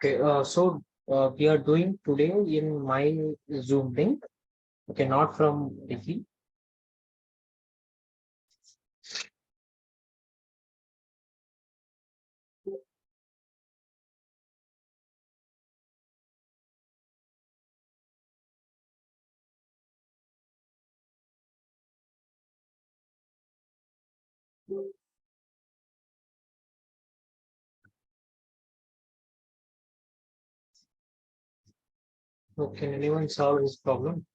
Okay, we are doing today in my Zoom link. Okay, not from Wiki. So can anyone solve this problem?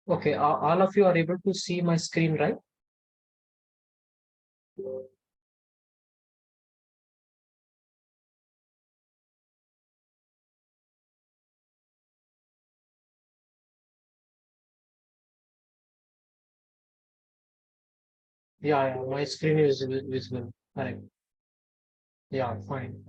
Okay, all of you are able to see my screen, right? Yeah, yeah, my screen is visible. Correct. Yeah, fine.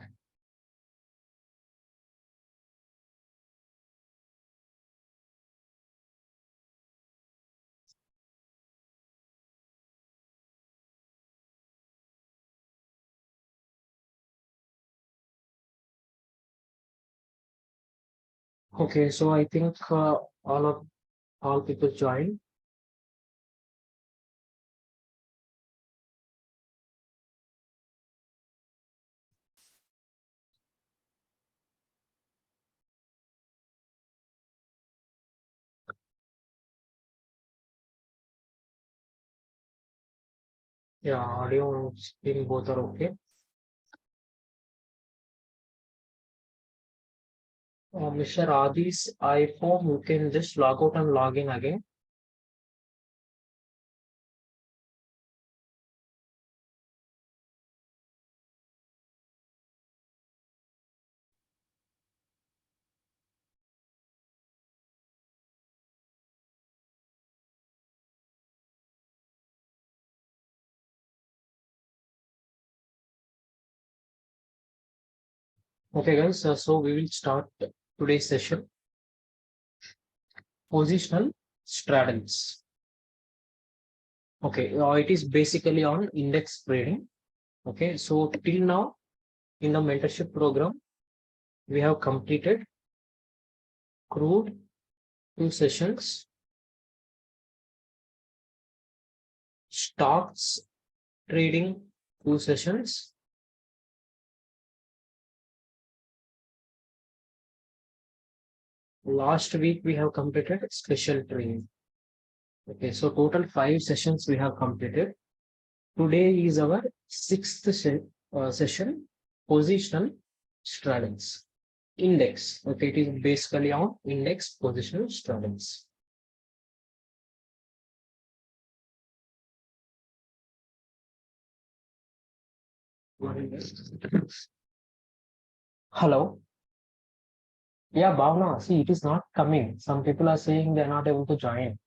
Okay, so I think all people join. Yeah, audio and screen both are okay. Mr. Adi's iPhone, you can just log out and log in again. Okay, guys, so we will start today's session. Positional straddles. Okay, it is basically on index trading. Okay, so till now in the mentorship program, we have completed crude 2 sessions, stocks trading 2 sessions. Last week we have completed special trading. Okay, so total 5 sessions we have completed. Today is our session, positional straddles. Index. Okay, it is basically on index positional straddles. Hello. Yeah, Bhavna, see, it is not coming. Some people are saying they're not able to join.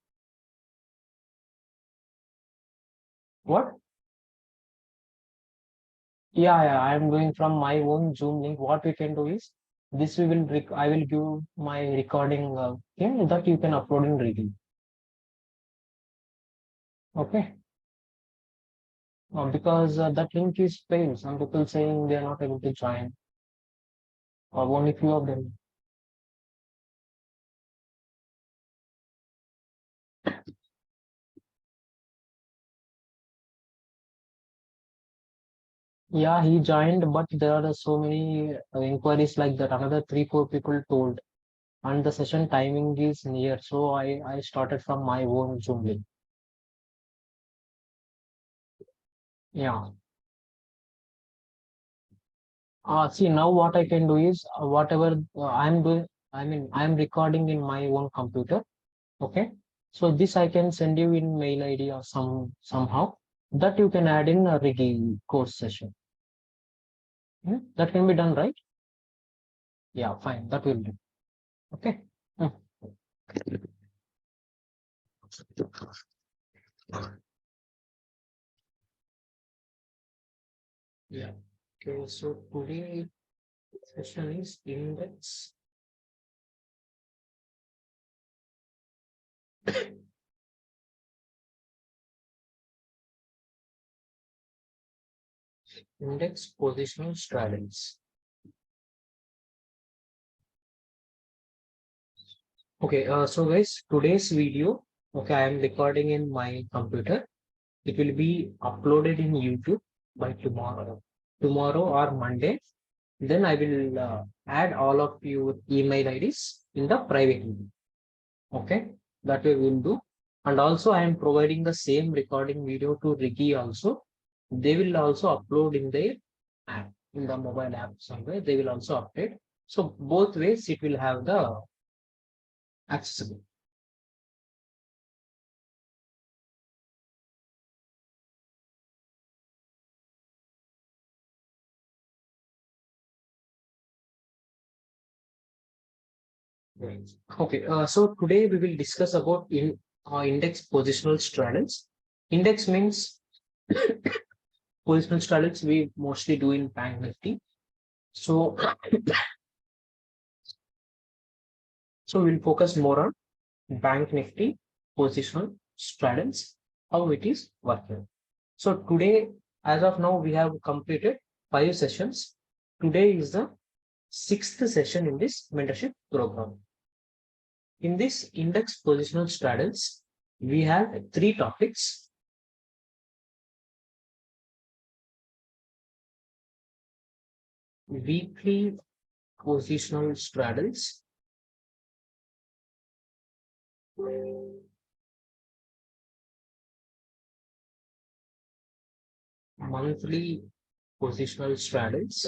What? Yeah, I'm doing from my own Zoom link. What we can do is this we will I will give my recording thing that you can upload in Reading. Okay. Because that link is failed. Some people saying they are not able to join, or only few of them. Yeah, he joined, but there are so many inquiries like that. Another 3, 4 people told, and the session timing is near, so I started from my own Zoom link. Yeah. See, now what I can do is whatever I'm doing, I mean, I'm recording in my own computer. Okay. So this I can send you in mail ID or somehow that you can add in a Rigi course session. That can be done, right? Yeah, fine. That will do. Okay. Hmm. Yeah. Okay. So today session is index positional strategies. Okay. So guys, today's video. Okay, I am recording in my computer. It will be uploaded in YouTube by tomorrow or Monday. Then I will add all of your email IDs in the private email. Okay, that way we'll do. And also I am providing the same recording video to Ricky also. They will also upload in their app, in the mobile app somewhere. They will also update. So both ways it will have the accessible. Right. Okay, so today we will discuss about index positional strategies. Index means positional strategies we mostly do in Bank Nifty. So, so we'll focus more on Bank Nifty positional strategies, how it is working. So today, as of now, we have completed 5 sessions. Today is the 6th session in this mentorship program. In this index positional strategies, we have 3 topics: weekly positional straddles, monthly positional straddles,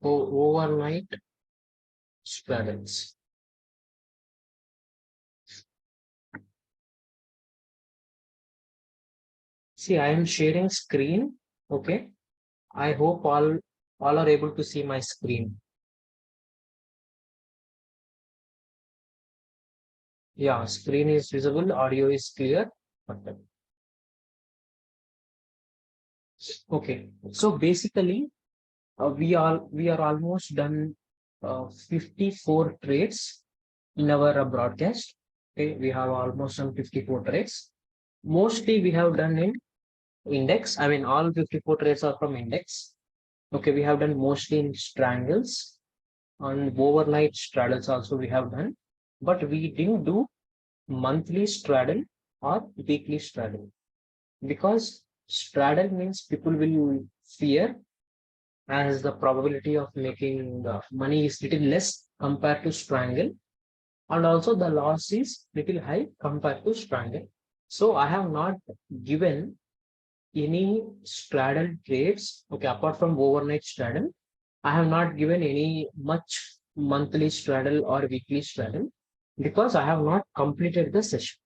or overnight straddles. See, I am sharing screen. Okay. I hope all are able to see my screen. Yeah, screen is visible, audio is clear. Okay. So basically, we are almost done 54 trades in our broadcast. Okay, we have almost done 54 trades. Mostly we have done in index. I mean, all 54 trades are from index. Okay, we have done mostly in strangles and overnight straddles also we have done, but we didn't do monthly straddle or weekly straddle because straddle means people will fear as the probability of making the money is little less compared to strangle, and also the loss is little high compared to strangle. So I have not given any straddle trades. Okay, apart from overnight straddle, I have not given any much monthly straddle or weekly straddle because I have not completed the session.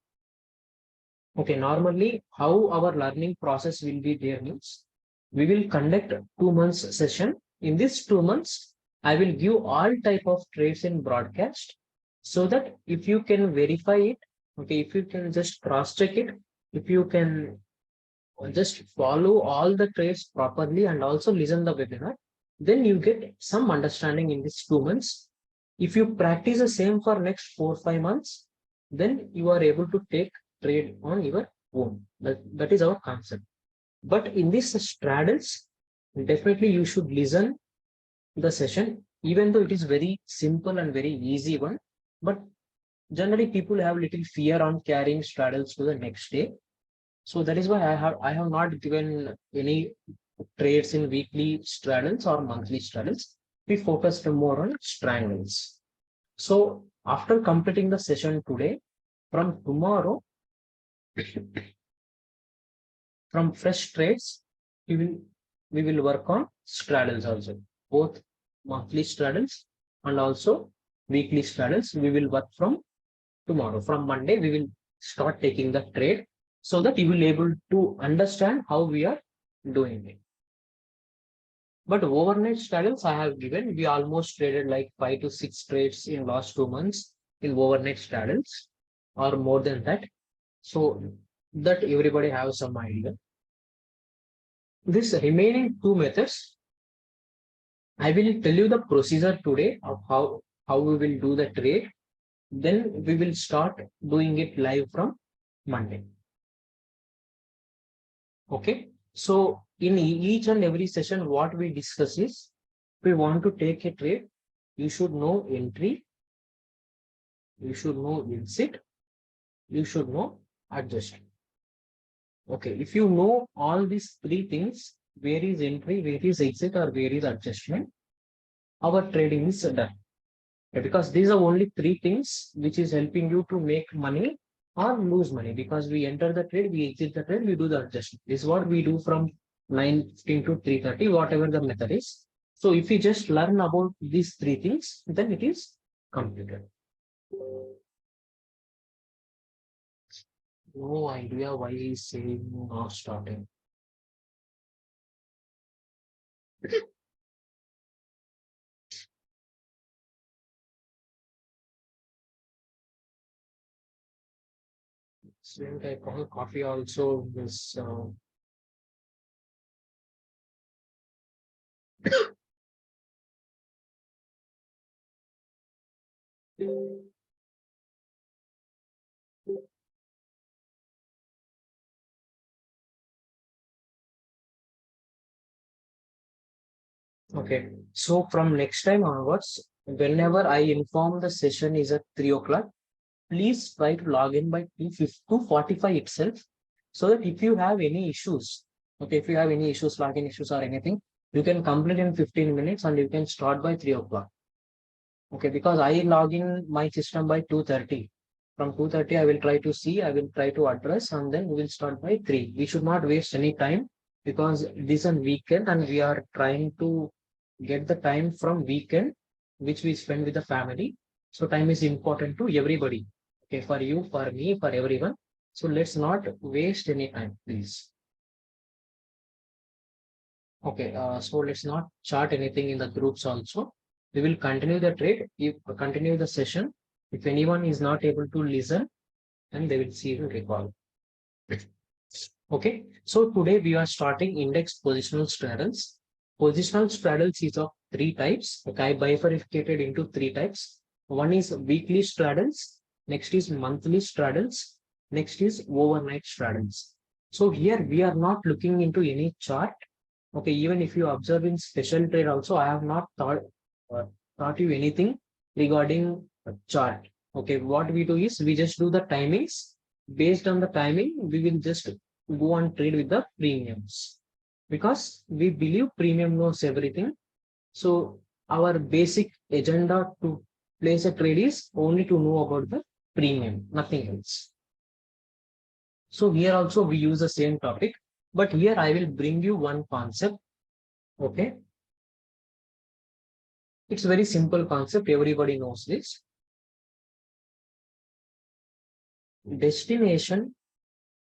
Okay, normally how our learning process will be there means we will conduct 2 months session. In this 2 months, I will give all type of trades in broadcast so that if you can verify it, okay, if you can just cross check it, if you can just follow all the trades properly and also listen the webinar, then you get some understanding in these 2 months. If you practice the same for next 4 5 months, then you are able to take trade on your own. That is our concept. But in this straddles, definitely you should listen the session, even though it is very simple and very easy one. But generally people have little fear on carrying straddles to the next day. So that is why I have not given any trades in weekly straddles or monthly straddles. We focused more on strangles. So after completing the session today, from tomorrow, From fresh trades, we will work on straddles also, both monthly straddles and also weekly straddles. We will work from tomorrow. From Monday, we will start taking the trade so that you will able to understand how we are doing it. But overnight straddles I have given, we almost traded like 5 to 6 trades in last 2 months in overnight straddles or more than that. So that everybody have some idea. This remaining two methods, I will tell you the procedure today of how we will do the trade. Then we will start doing it live from Monday. Okay. So in each and every session, what we discuss is, if we want to take a trade, you should know entry, you should know exit, you should know adjustment. Okay. If you know all these three things, where is entry, where is exit, or where is adjustment, our trading is done. Because these are only three things which is helping you to make money or lose money, because we enter the trade, we exit the trade, we do the adjustment. This is what we do from 9:15 to 3:30, whatever the method is. So if you just learn about these three things, then it is completed. No idea why he's saying not starting. Same type of coffee also is okay. So from next time onwards, whenever I inform the session is at 3 o'clock, please try to log in by 2:45 itself, so that if you have any issues, okay, if you have any issues, login issues or anything, you can complete in 15 minutes and you can start by 3 o'clock. Okay, because I log in my system by 2:30. From 2:30, I will try to see, I will try to address, and then we will start by 3. We should not waste any time, because this is a weekend and we are trying to get the time from weekend, which we spend with the family. So time is important to everybody. Okay, for you, for me, for everyone. So let's not waste any time, please. Okay, so let's not chart anything in the groups also. We will continue the trade, if continue the session. If anyone is not able to listen, then they will see the record. Okay, so today we are starting index positional straddles. Positional straddles is of three types. Okay, I bifurcated into three types. One is weekly straddles, next is monthly straddles, next is overnight straddles. So here we are not looking into any chart. Okay, even if you observe in special trade also, I have not taught you anything regarding a chart. Okay, what we do is we just do the timings. Based on the timing, we will just go and trade with the premiums, because we believe premium knows everything. So our basic agenda to place a trade is only to know about the premium, nothing else. So here also we use the same topic, but here I will bring you one concept. Okay, it's very simple concept, everybody knows this. Destination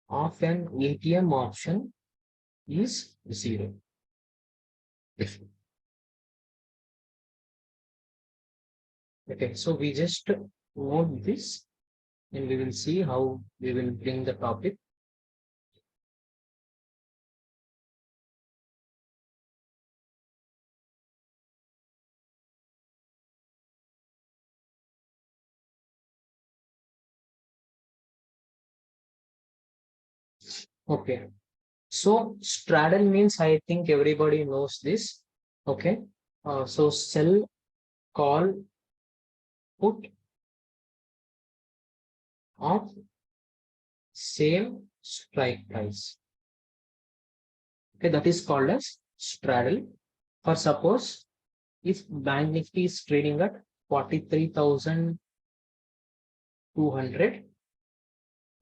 of an ATM option is 0. Okay, so we just note this and we will see how we will bring the topic. Okay, so straddle means, I think everybody knows this. Okay, so sell, call, put of same strike price. Okay, that is called as straddle. For suppose, if Bank Nifty is trading at 43,200,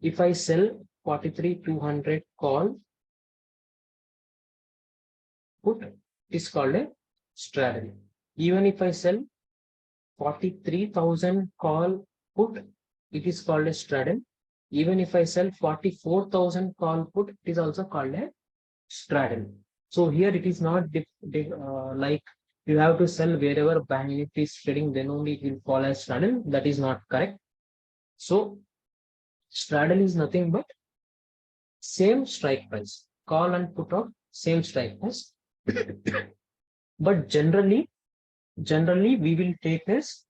if I sell 43,200 call put, it is called a straddle. Even if I sell 43,000 call put, it is called a straddle. Even if I sell 44,000 call put, it is also called a straddle. So here it is not like you have to sell wherever bank nifty is trading, then only it will fall as straddle. That is not correct. So straddle is nothing but same strike price. Call and put of same strike price. But generally we will take as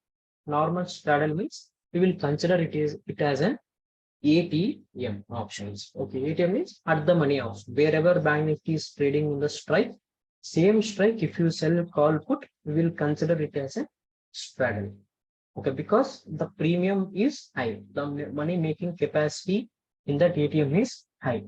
normal straddle means we will consider it as an ATM options. Okay, ATM means at the money house. Wherever bank nifty is trading in the strike, same strike, if you sell call put, we will consider it as a straddle. Okay, because the premium is high. The money making capacity in that ATM is high.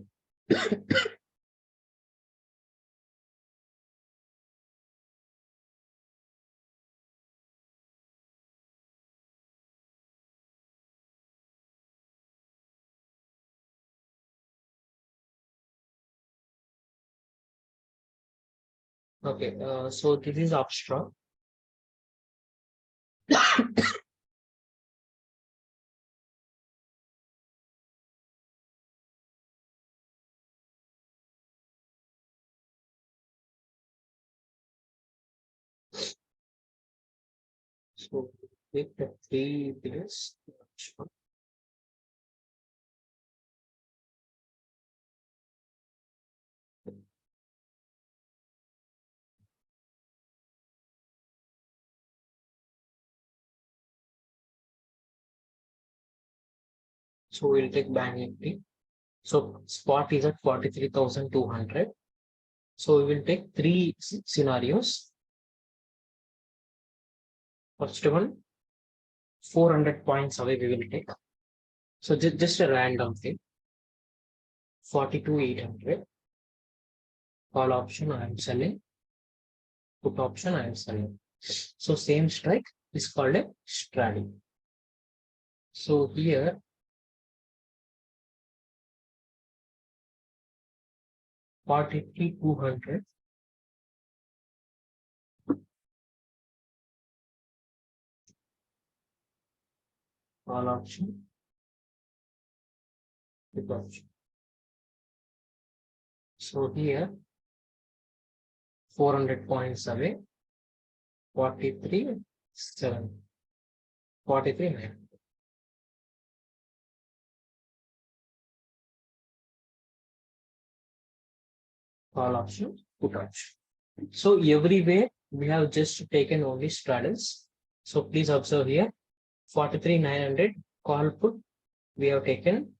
Okay, so this is Upstrong. So with the three pillars, so we'll take bank nifty. So spot is at 43,200. So we will take three scenarios. First one, 400 points away we will take. So just a random thing. 42,800. Call option I am selling. Put option I am selling. So same strike is called a straddle. So here 43,200. Call option. Put option. So here 400 points away. 43, 7. 43, 9. Call option, put option. So everywhere we have just taken only straddles. So please observe here 43,900 call put we have taken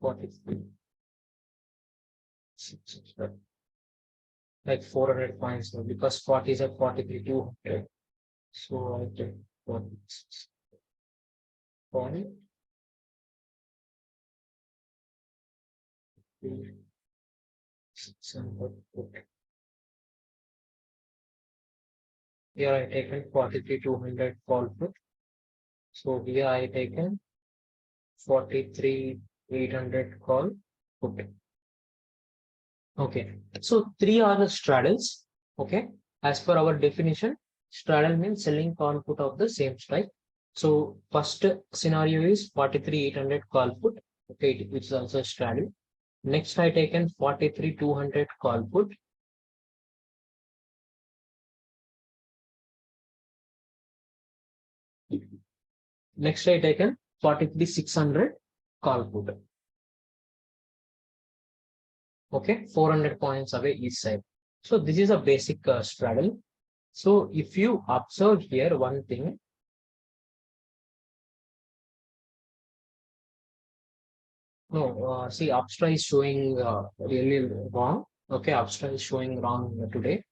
43, like 400 points because 40 is at 43,200. So I take 46 point. Here I taken 43,200 call put. So here I taken 43,800 call put. Okay, so three are the straddles. Okay, as per our definition, straddle means selling call put of the same strike. So first scenario is 43,800 call put. Okay, which is also straddle. Next I taken 43,200 call put. Next I taken 43,600 call put. Okay, 400 points away each side. So this is a basic straddle. So if you observe here one thing, no, see, Upstra is showing really wrong. Okay, Upstra is showing wrong today.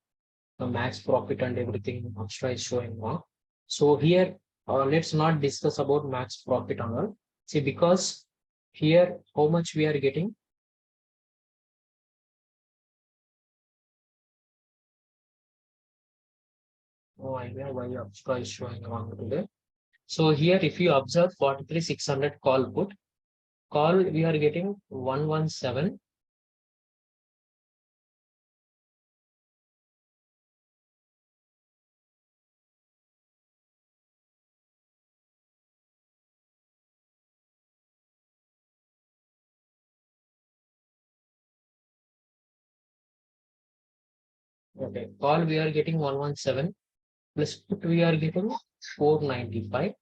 The max profit and everything, Upstra is showing wrong. So here, let's not discuss about max profit and all. See, because here, how much we are getting? Oh, I know why Upstra is showing wrong today. So here, if you observe 43,600 call we are getting 117. Okay, call we are getting 117 plus put we are getting 495.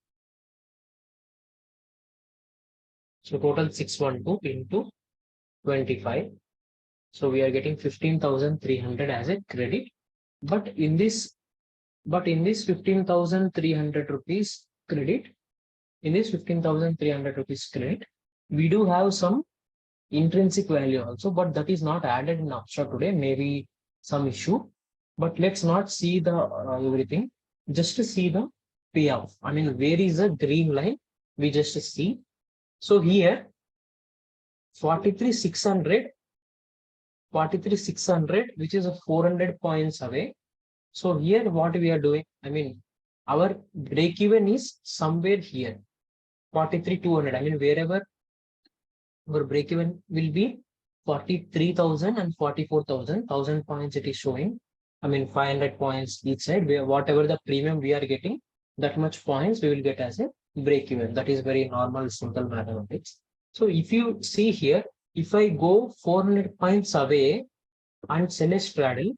So total 612 into 25. So we are getting 15,300 as a credit. But in this 15,300 rupees credit, in this 15,300 rupees credit, we do have some intrinsic value also, but that is not added in abstract today, maybe some issue. But let's not see the everything, just to see the payoff. I mean, where is the green line? We just see. So here 43,600, 43,600, which is a 400 points away. So here what we are doing, I mean, our break even is somewhere here, 43,200. I mean, wherever our break even will be 43,000 and 44,000, 1,000 points it is showing. I mean, 500 points each side, where whatever the premium we are getting, that much points we will get as a break even. That is very normal, simple mathematics. So if you see here, if I go 400 points away and sell a straddle,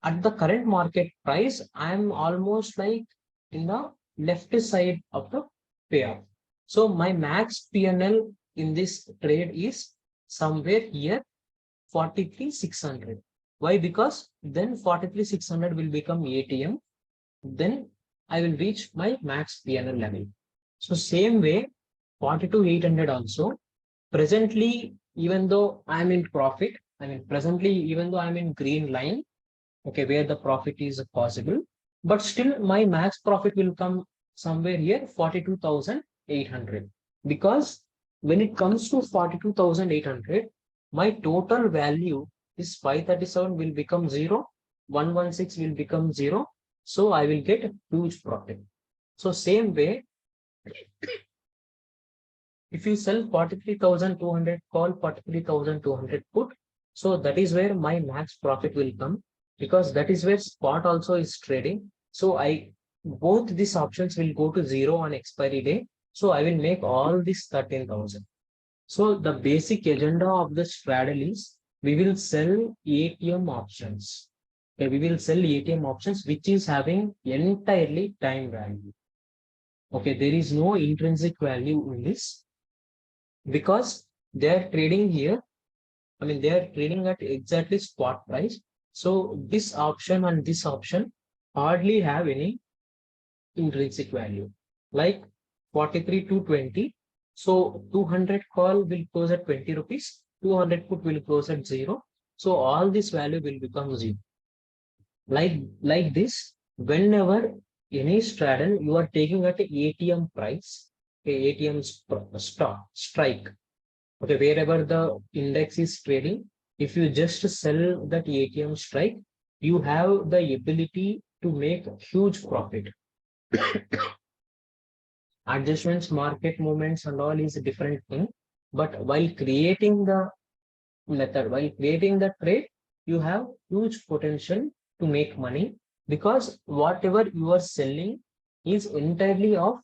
at the current market price, I am almost like in the left side of the payoff. So my max PNL in this trade is somewhere here 43,600. Why? Because then 43,600 will become ATM. Then I will reach my max PNL level. So same way, 42,800 also. Presently, even though I'm in profit, I mean presently, even though I'm in green line, okay, where the profit is possible, but still my max profit will come somewhere here 42,800, because when it comes to 42,800, my total value is 537 will become 0, 116 will become 0, so I will get a huge profit. So same way, if you sell 43,200 call, 43,200 put, so that is where my max profit will come, because that is where spot also is trading. So I both these options will go to 0 on expiry day. So I will make all this 13,000. So the basic agenda of the straddle is we will sell ATM options. Okay, we will sell ATM options which is having entirely time value. Okay, there is no intrinsic value in this, because they are trading here. I mean, they are trading at exactly spot price. So this option and this option hardly have any intrinsic value, like 43 to 20. So 200 call will close at 20 rupees, 200 put will close at 0. So all this value will become 0. Like this, whenever any straddle you are taking at ATM price, ATM stock strike. Okay, wherever the index is trading, if you just sell that ATM strike, you have the ability to make huge profit. Adjustments, market movements, and all is a different thing. But while creating the method, while creating the trade, you have huge potential to make money, because whatever you are selling is entirely of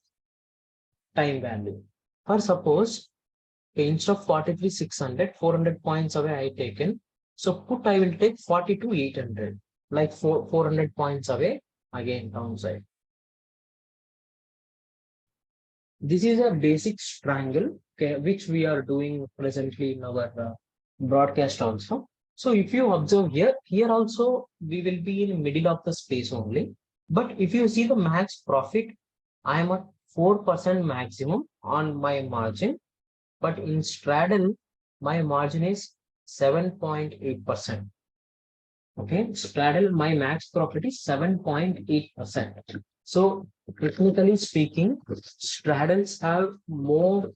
time value. For suppose, instead of 43,600, 400 points away I taken. So put I will take 42,800, like 400 points away again downside. This is a basic triangle, okay, which we are doing presently in our broadcast also. So if you observe here, here also we will be in the middle of the space only. But if you see the max profit, I am at 4% maximum on my margin. But in straddle, my margin is 7.8%. Okay, straddle, my max profit is 7.8%. So technically speaking, straddles have more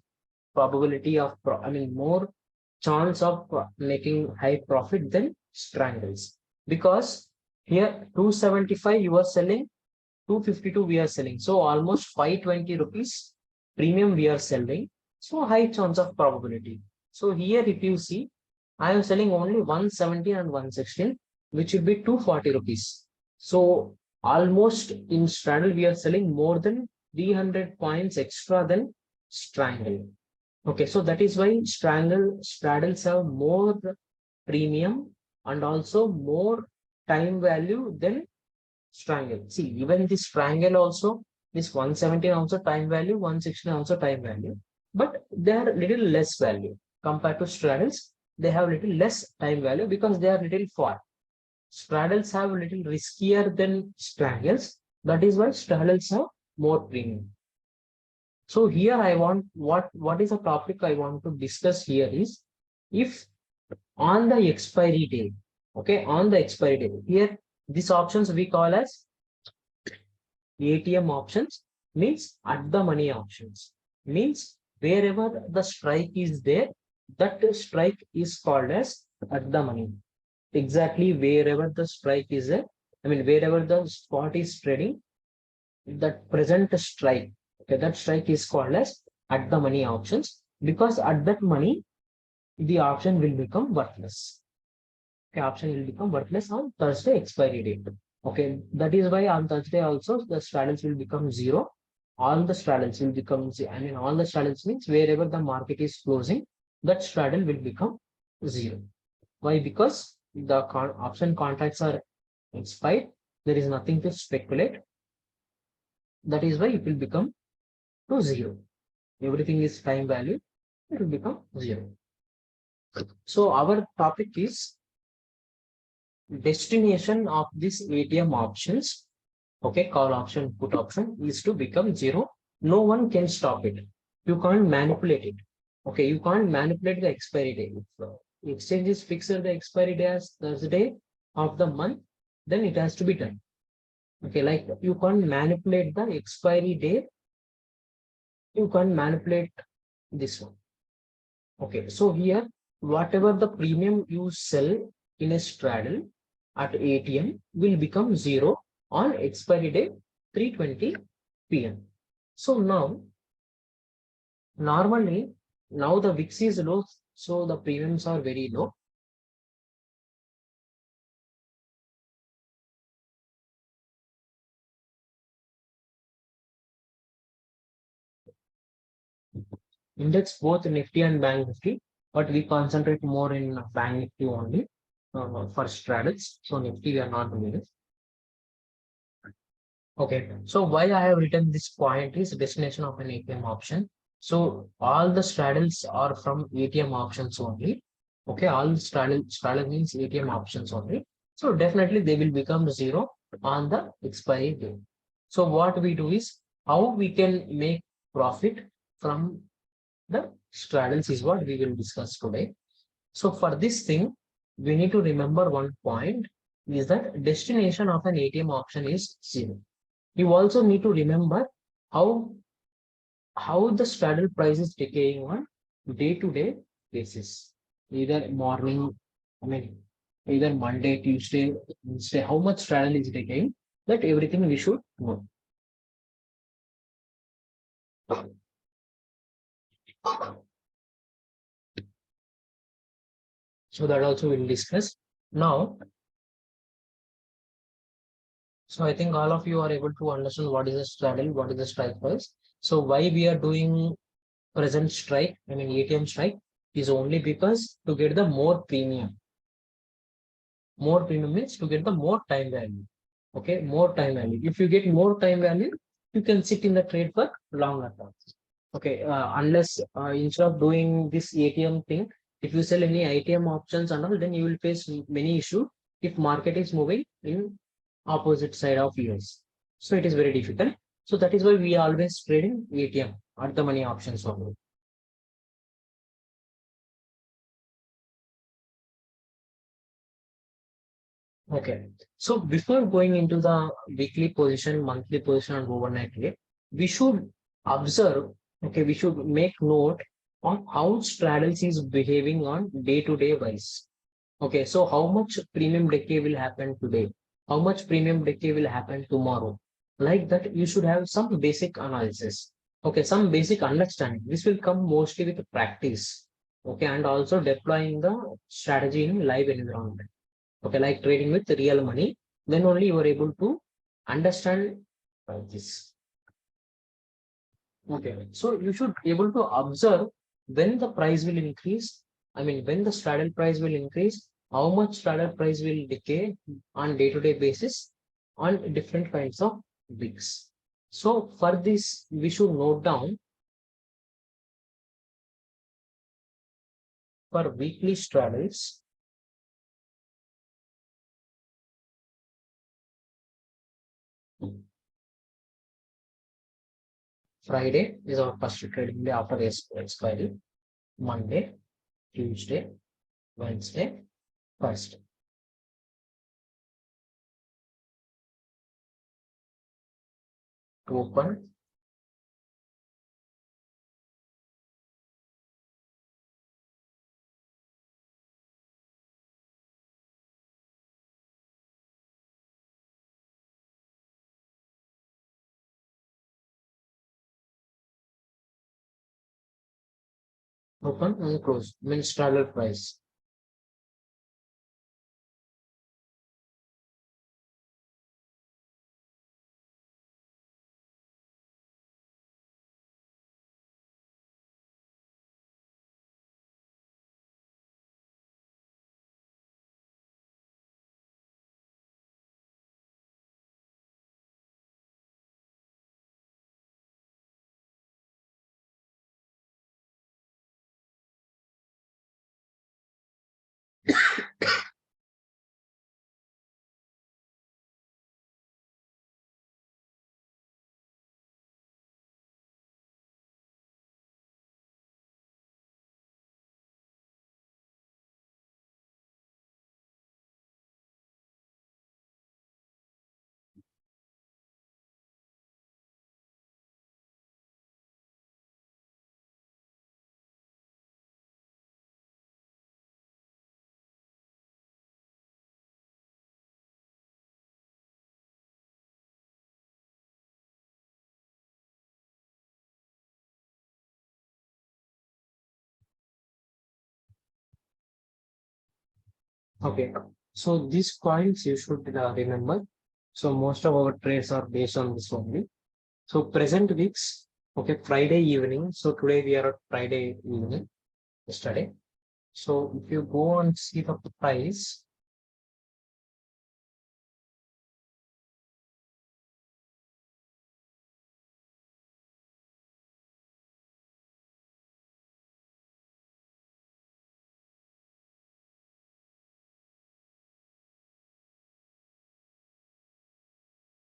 probability of, more chance of making high profit than strangles. Because here 275 you are selling, 252 we are selling. So almost 520 rupees premium we are selling. So high chance of probability. So here if you see, I am selling only 170 and 116, which will be 240 rupees. So almost in straddle we are selling more than 300 points extra than strangle. Okay, so that is why straddles have more premium and also more time value than strangle. See, even this strangle also, this 117 also time value, 116 also time value, but they are little less value compared to straddles. They have little less time value because they are little far. Straddles have a little riskier than strangles. That is why straddles have more premium. So here I want what is a topic I want to discuss here is if on the expiry date, okay, on the expiry date, here these options we call as ATM options, means at the money options, means wherever the strike is there, that strike is called as at the money. Exactly wherever the strike is there, I mean wherever the spot is trading, that present strike, okay, that strike is called as at the money options, because at that money the option will become worthless. Okay, option will become worthless on Thursday expiry date. Okay, that is why on Thursday also the straddles will become zero. All the straddles will become, I mean, all the straddles means wherever the market is closing, that straddle will become zero. Why? Because the option contracts are expired. There is nothing to speculate. That is why it will become to zero. Everything is time value. It will become zero. So our topic is destination of this ATM options, okay, call option, put option is to become zero. No one can stop it. You can't manipulate it. Okay, you can't manipulate the expiry date. If exchange is fixed the expiry day as Thursday of the month, then it has to be done. Okay, like you can't manipulate the expiry date. You can't manipulate this one. Okay, so here, whatever the premium you sell in a straddle at ATM will become zero on expiry day 3:20 p.m. So now, normally, now the VIX is low, so the premiums are very low. Index both Nifty and Bank Nifty, but we concentrate more in Bank Nifty only for straddles. So Nifty we are not doing it. Okay, so why I have written this point is destination of an ATM option. So all the straddles are from ATM options only. Okay, all straddle means ATM options only. So definitely they will become zero on the expiry date. So what we do is how we can make profit from the straddles is what we will discuss today. So for this thing, we need to remember one point is that destination of an ATM option is zero. You also need to remember how the straddle price is decaying on day-to-day basis. Either morning, I mean, either Monday, Tuesday, Wednesday, how much straddle is decaying, that everything we should know. So that also we'll discuss. Now, so I think all of you are able to understand what is a straddle, what is the strike price. So why we are doing present strike, I mean ATM strike, is only because to get the more premium. More premium means to get the more time value. Okay, more time value. If you get more time value, you can sit in the trade for longer term. Okay, unless instead of doing this ATM thing, if you sell any ATM options and all, then you will face many issues if market is moving in opposite side of US. So it is very difficult. So that is why we always trade in ATM at the money options only. Okay. So before going into the weekly position, monthly position, and overnight rate, we should observe, okay, we should make note on how straddles is behaving on day-to-day wise. Okay, so how much premium decay will happen today? How much premium decay will happen tomorrow? Like that, you should have some basic analysis. Okay, some basic understanding. This will come mostly with practice. Okay, and also deploying the strategy in live environment. Okay, like trading with real money. Then only you are able to understand this. Okay, so you should be able to observe when the price will increase. I mean, when the straddle price will increase, how much straddle price will decay on day-to-day basis on different kinds of weeks. So for this, we should note down for weekly straddles. Friday is our first trading day after expiry. Monday, Tuesday, Wednesday, Thursday. Open, open and close means straddle price. Okay, so these coins you should remember. So most of our trades are based on this only. So present weeks, okay, Friday evening. So today we are at Friday evening, yesterday. So if you go and see the price,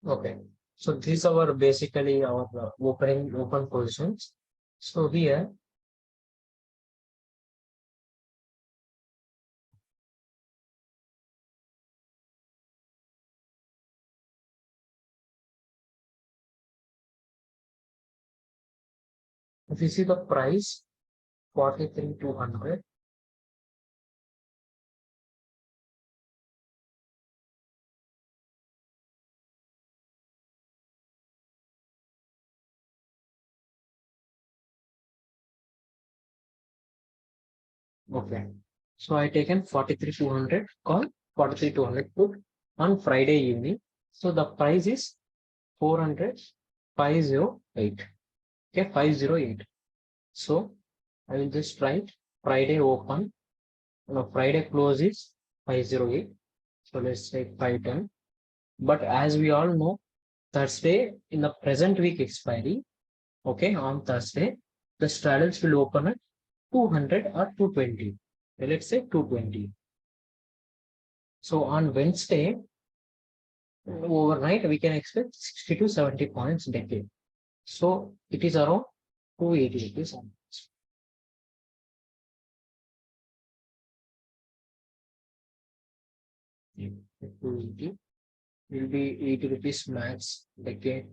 okay. So these are basically our open positions. So here, if you see the price, 43,200. Okay. So I taken 43,200 call, 43,200 put on Friday evening. So the price is 400, 508. Okay, 508. So I will just write Friday open. No, Friday close is 508. So let's say 510. But as we all know, Thursday in the present week expiry, okay, on Thursday, the straddles will open at 200 or 220. Let's say 220. So on Wednesday, overnight, we can expect 60 to 70 points decay. So it is around 280 rupees. 280 will be 80 rupees max decay.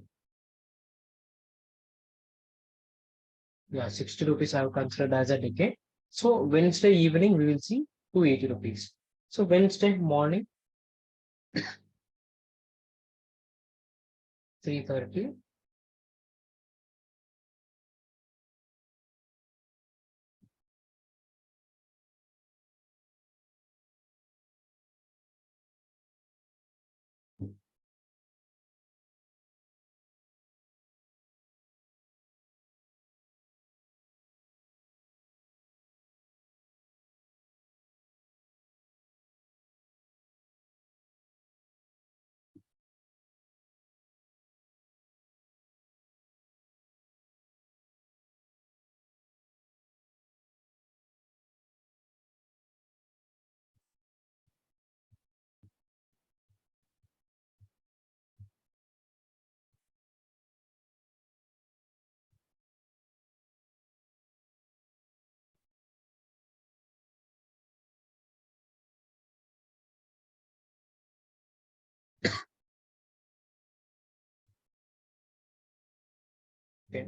Yeah, 60 rupees I have considered as a decay. So Wednesday evening, we will see 280 rupees. So Wednesday morning, 330. Okay.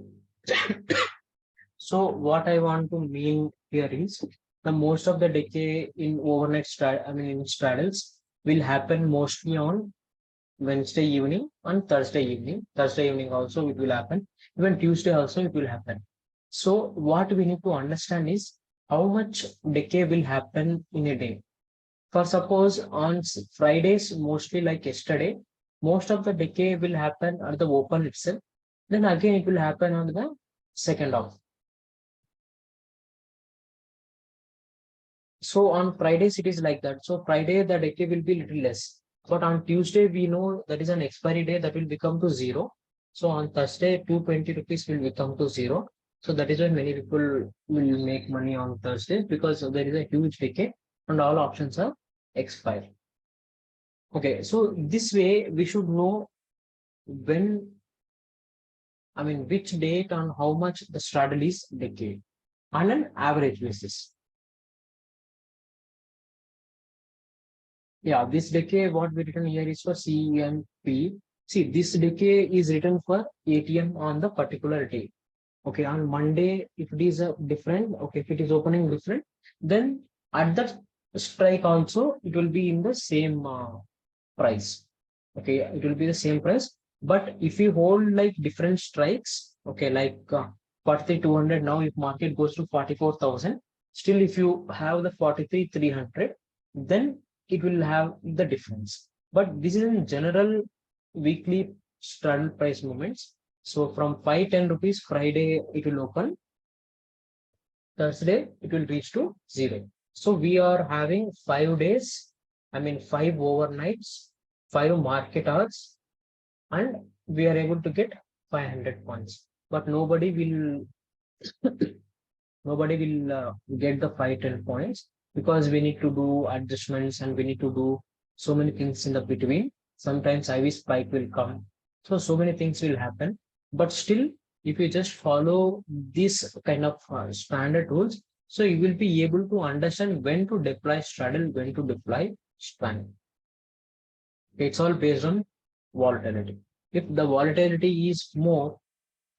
So what I want to mean here is the most of the decay in in straddles will happen mostly on Wednesday evening and Thursday evening. Thursday evening also it will happen. Even Tuesday also it will happen. So what we need to understand is how much decay will happen in a day. For suppose on Fridays, mostly like yesterday, most of the decay will happen at the open itself. Then again it will happen on the second half. So on Fridays it is like that. So Friday the decay will be little less. But on Tuesday we know that is an expiry day that will become to zero. So on Thursday 220 rupees will become to zero. So that is why many people will make money on Thursday because there is a huge decay and all options are expired. Okay, so this way we should know when, which date and how much the straddle is decayed on an average basis. Yeah, this decay, what we written here is for CMP. See, this decay is written for ATM on the particular day. Okay, on Monday, if it is a different, okay, if it is opening different, then at that strike also, it will be in the same price. Okay, it will be the same price. But if you hold like different strikes, okay, like 43,200 now, if market goes to 44,000, still if you have the 43,300, then it will have the difference. But this is in general weekly straddle price movements. So from 510 rupees Friday it will open, Thursday it will reach to zero. So we are having 5 days, 5 overnights, 5 market hours, and we are able to get 500 points. But nobody will get the 510 points because we need to do adjustments and we need to do so many things in the between. Sometimes IV spike will come. So many things will happen. But still, if you just follow this kind of standard rules, so you will be able to understand when to deploy straddle, when to deploy span. It's all based on volatility. If the volatility is more,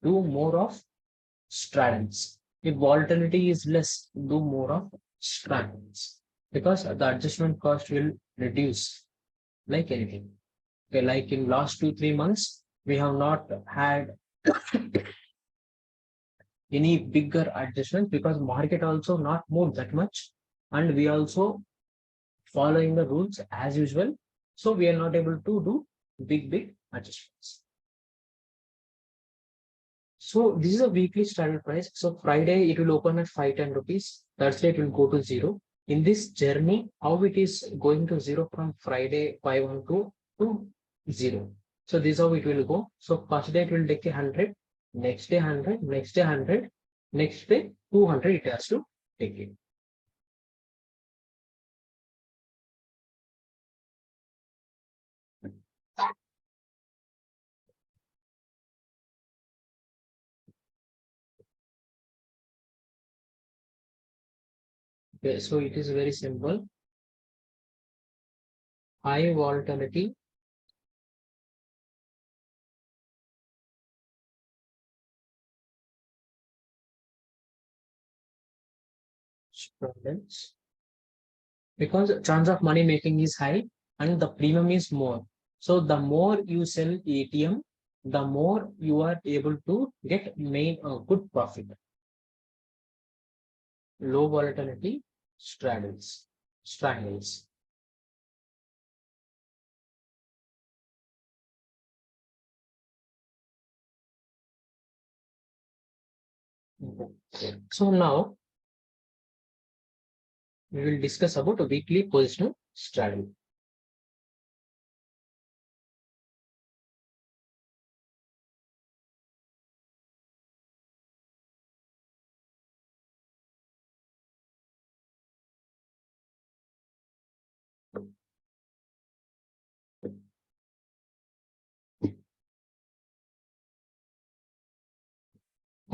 do more of straddles. If volatility is less, do more of straddles because the adjustment cost will reduce like anything. Okay, like in last 2-3 months, we have not had any bigger adjustments because market also not moved that much, and we also following the rules as usual. So we are not able to do big adjustments. So this is a weekly standard price. So Friday it will open at 510 rupees. Thursday it will go to zero. In this journey, how it is going to zero from Friday 512 to zero. So this is how it will go. So first day it will take 100, next day 100, next day 100, next day 200 it has to take it. Okay, so it is very simple. High volatility strategies because chance of money making is high and the premium is more. So the more you sell ATM, the more you are able to get main good profit. Low volatility straddles, strangles. Okay. So now we will discuss about a weekly positional straddle.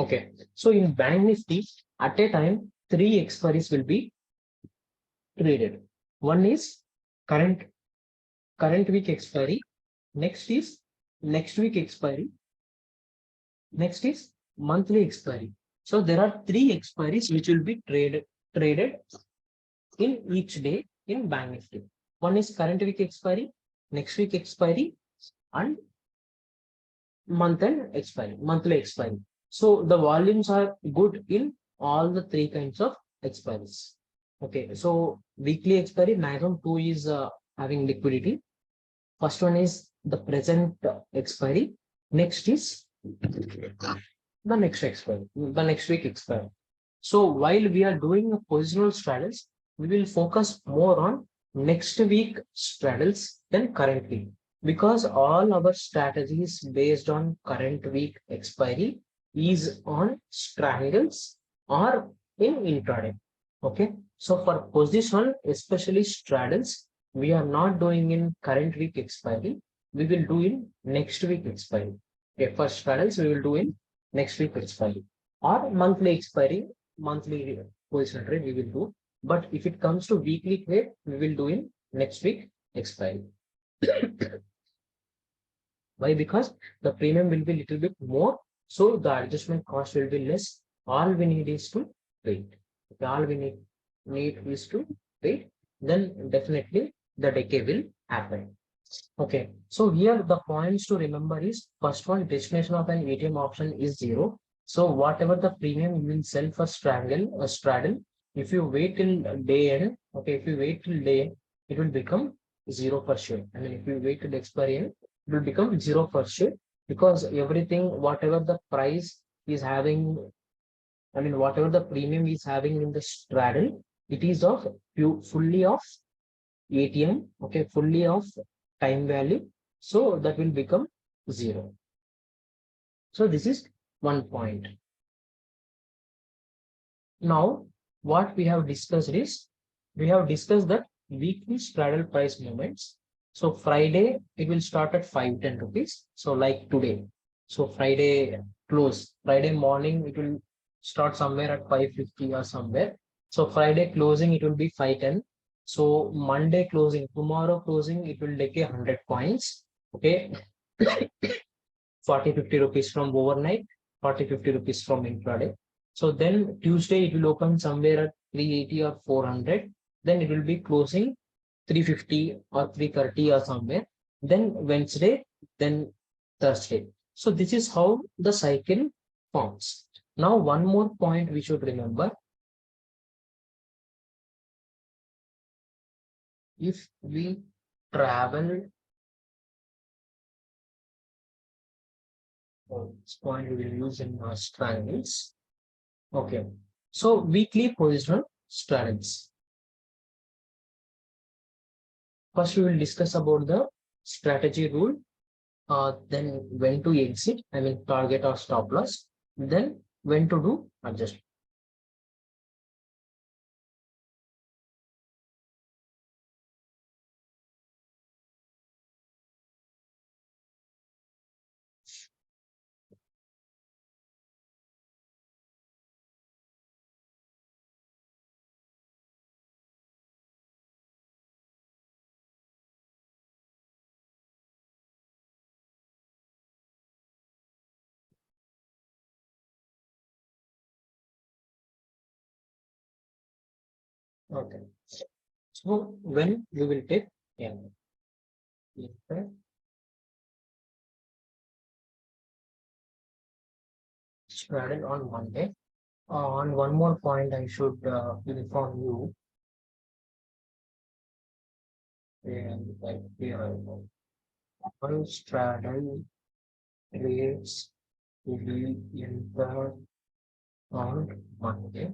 Okay. So in Bank Nifty, at a time, three expiries will be traded. One is current current week expiry. Next is next week expiry. Next is monthly expiry. So there are three expiries which will be traded in each day in Bank Nifty. One is current week expiry, next week expiry, and monthly expiry. So the volumes are good in all the three kinds of expiries. Okay, so weekly expiry maximum two is having liquidity. First one is the present expiry. Next is the next expiry, the next week expiry. So while we are doing a positional straddles, we will focus more on next week straddles than current week, because all our strategies based on current week expiry is on straddles or in intraday. Okay, so for positional, especially straddles, we are not doing in current week expiry. We will do in next week expiry. Okay, for straddles, we will do in next week expiry or monthly expiry, monthly positional trade we will do. But if it comes to weekly trade, we will do in next week expiry. Why? Because the premium will be little bit more, so the adjustment cost will be less. All we need is to wait. All we need is to wait. Then definitely the decay will happen. Okay, so here the points to remember is first one, destination of an ATM option is zero. So whatever the premium you will sell for straddle, if you wait till day end, okay, if you wait till day end, it will become zero per share. I mean, if you wait till expiry end, it will become zero per share, because everything, whatever the price is having, I mean, whatever the premium is having in the straddle, it is of fully of ATM, okay, fully of time value. So that will become zero. So this is one point. Now, what we have discussed is, we have discussed that weekly straddle price movements. So Friday, it will start at 510 rupees. So like today. So Friday close, Friday morning, it will start somewhere at 550 or somewhere. So Friday closing, it will be 510. So Monday closing, tomorrow closing, it will take 100 points. Okay. 40-50 rupees from overnight, 40-50 rupees from intraday. So then Tuesday it will open somewhere at 380 or 400. Then it will be closing 350 or 330 or somewhere. Then Wednesday, then Thursday. So this is how the cycle forms. Now one more point we should remember. If we travel, this point we will use in strategies. Okay. So weekly positional strategies. First, we will discuss about the strategy rule, then when to exit, I mean target or stop loss, then when to do adjustment. Okay. So when we will take, yeah, straddle on Monday. On one more point, I should inform you. And like here, one straddle trades to be entered on Monday.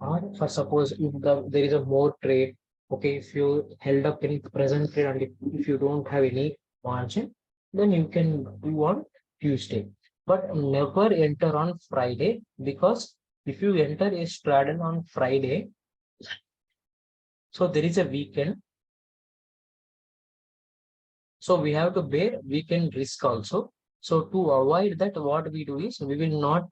Or for suppose if there is a more trade, okay, if you held up any present trade and if you don't have any margin, then you can do on Tuesday. But never enter on Friday, because if you enter a straddle on Friday, so there is a weekend. So we have to bear weekend risk also. So to avoid that, what we do is we will not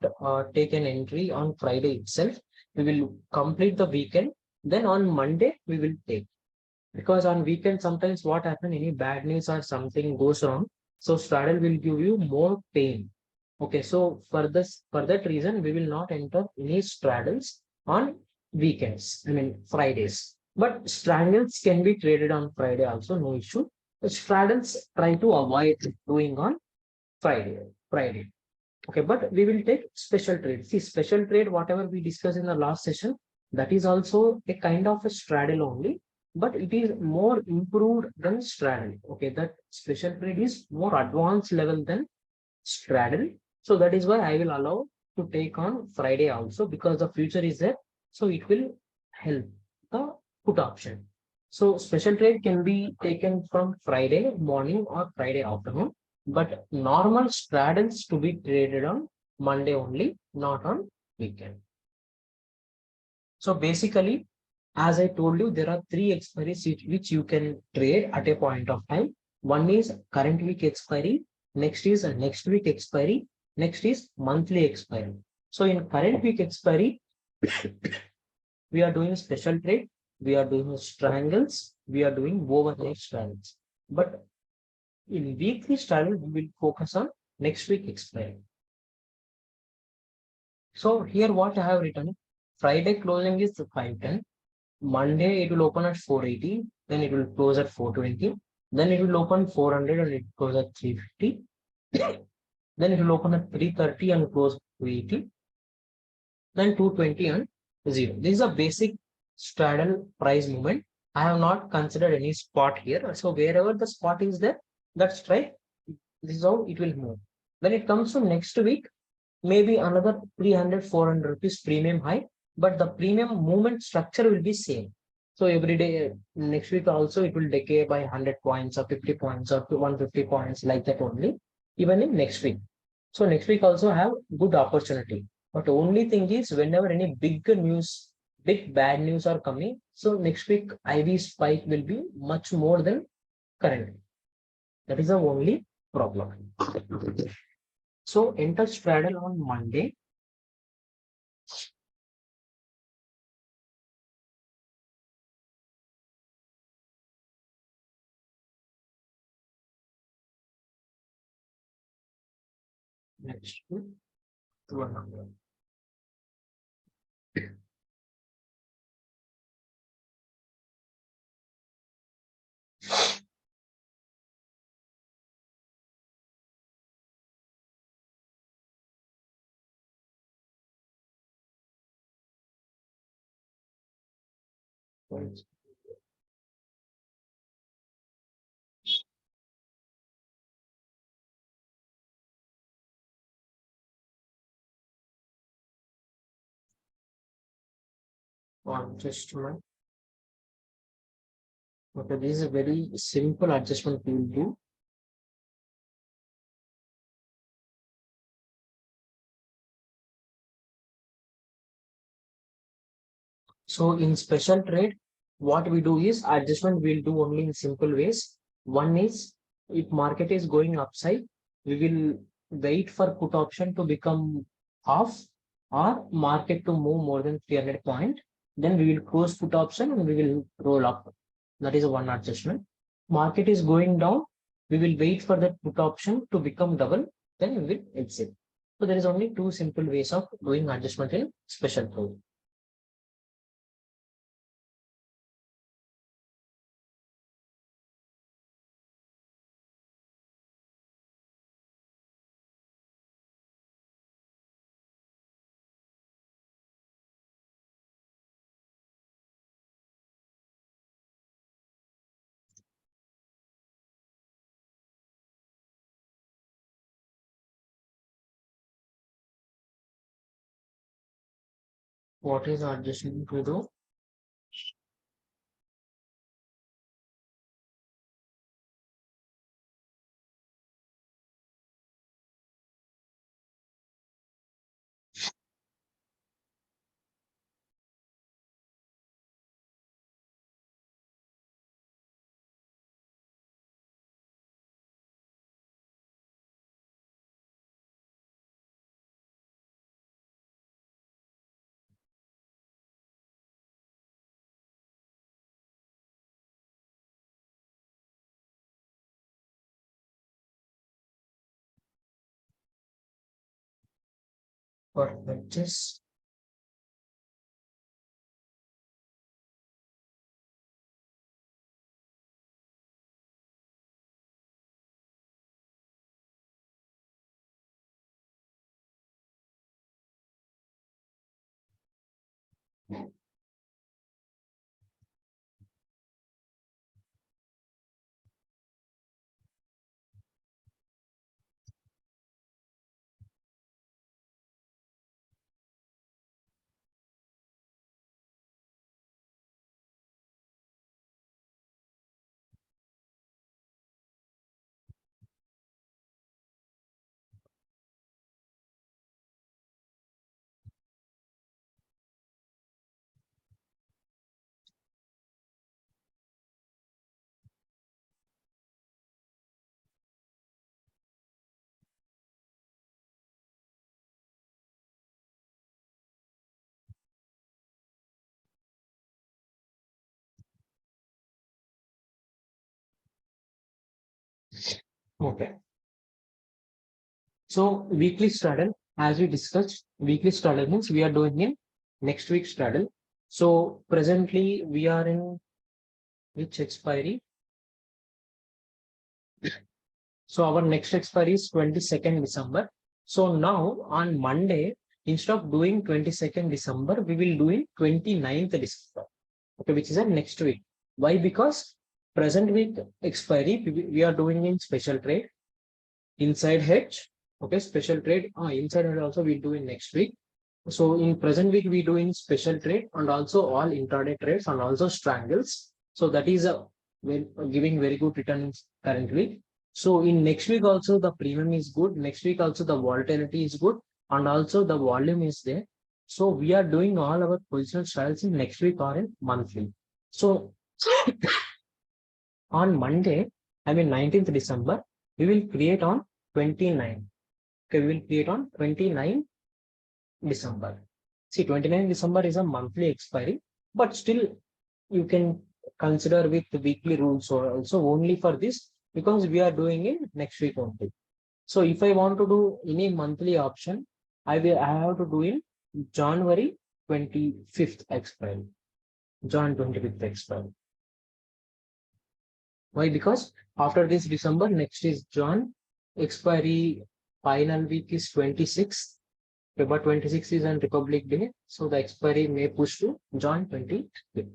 take an entry on Friday itself. We will complete the weekend. Then on Monday we will take. Because on weekend sometimes what happen, any bad news or something goes wrong, so straddle will give you more pain. Okay, so for that reason we will not enter any straddles on weekends, I mean Fridays. But straddles can be traded on Friday also, no issue. The straddles try to avoid doing on Friday. Okay, but we will take special trade. See, special trade, whatever we discussed in the last session, that is also a kind of a straddle only, but it is more improved than straddle. Okay, that special trade is more advanced level than straddle. So that is why I will allow to take on Friday also, because the future is there. So it will help the put option. So special trade can be taken from Friday morning or Friday afternoon, but normal straddles to be traded on Monday only, not on weekend. So basically, as I told you, there are three expiries which you can trade at a point of time. One is current week expiry, next is a next week expiry, next is monthly expiry. So in current week expiry, we are doing special trade, we are doing strangles, we are doing overnight straddles. But in weekly straddle, we will focus on next week expiry. So here what I have written, Friday closing is 5:10. Monday it will open at 480, then it will close at 420, then it will open 400 and it close at 350. Then it will open at 330 and close at 280, then 220 and 0. This is a basic straddle price movement. I have not considered any spot here. So wherever the spot is there, that's right. This is how it will move. When it comes to next week, maybe another 300, 400 rupees premium high, but the premium movement structure will be same. So every day, next week also, it will decay by 100 points or 50 points or 150 points, like that only, even in next week. So next week also have good opportunity. But only thing is, whenever any big news, big bad news are coming, so next week IV spike will be much more than current. That is the only problem. So enter straddle on Monday. Next week, 100. Adjustment. Okay, this is a very simple adjustment we will do. So in special trade, what we do is adjustment we'll do only in simple ways. One is if market is going upside, we will wait for put option to become half or market to move more than 300 point. Then we will close put option and we will roll up. That is one adjustment. Market is going down, we will wait for that put option to become double, then we will exit. So there is only two simple ways of doing adjustment in special trade. What is adjustment to do? For wedges. Okay. So weekly straddle, as we discussed, weekly straddle means we are doing in next week straddle. So presently we are in which expiry? So our next expiry is 22nd December. So now on Monday, instead of doing 22nd December, we will do in 29th December. Okay, which is a next week. Why? Because present week expiry, we are doing in special trade, inside hedge. Okay, special trade, inside hedge also we do in next week. So in present week, we do in special trade and also all intraday trades and also strangles. So that is giving very good returns currently. So in next week also the premium is good. Next week also the volatility is good and also the volume is there. So we are doing all our positional styles in next week or in monthly. So on Monday, I mean 19th December, we will create on 29. Okay, we will create on 29 December. See, 29 December is a monthly expiry, but still you can consider with the weekly rules or also only for this because we are doing in next week only. So if I want to do any monthly option, I have to do in January 25th expiry. Jan 25th expiry. Why? Because after this December, next is Jan. Expiry final week is 26th. February 26th is on Republic Day, so the expiry may push to Jan 25th.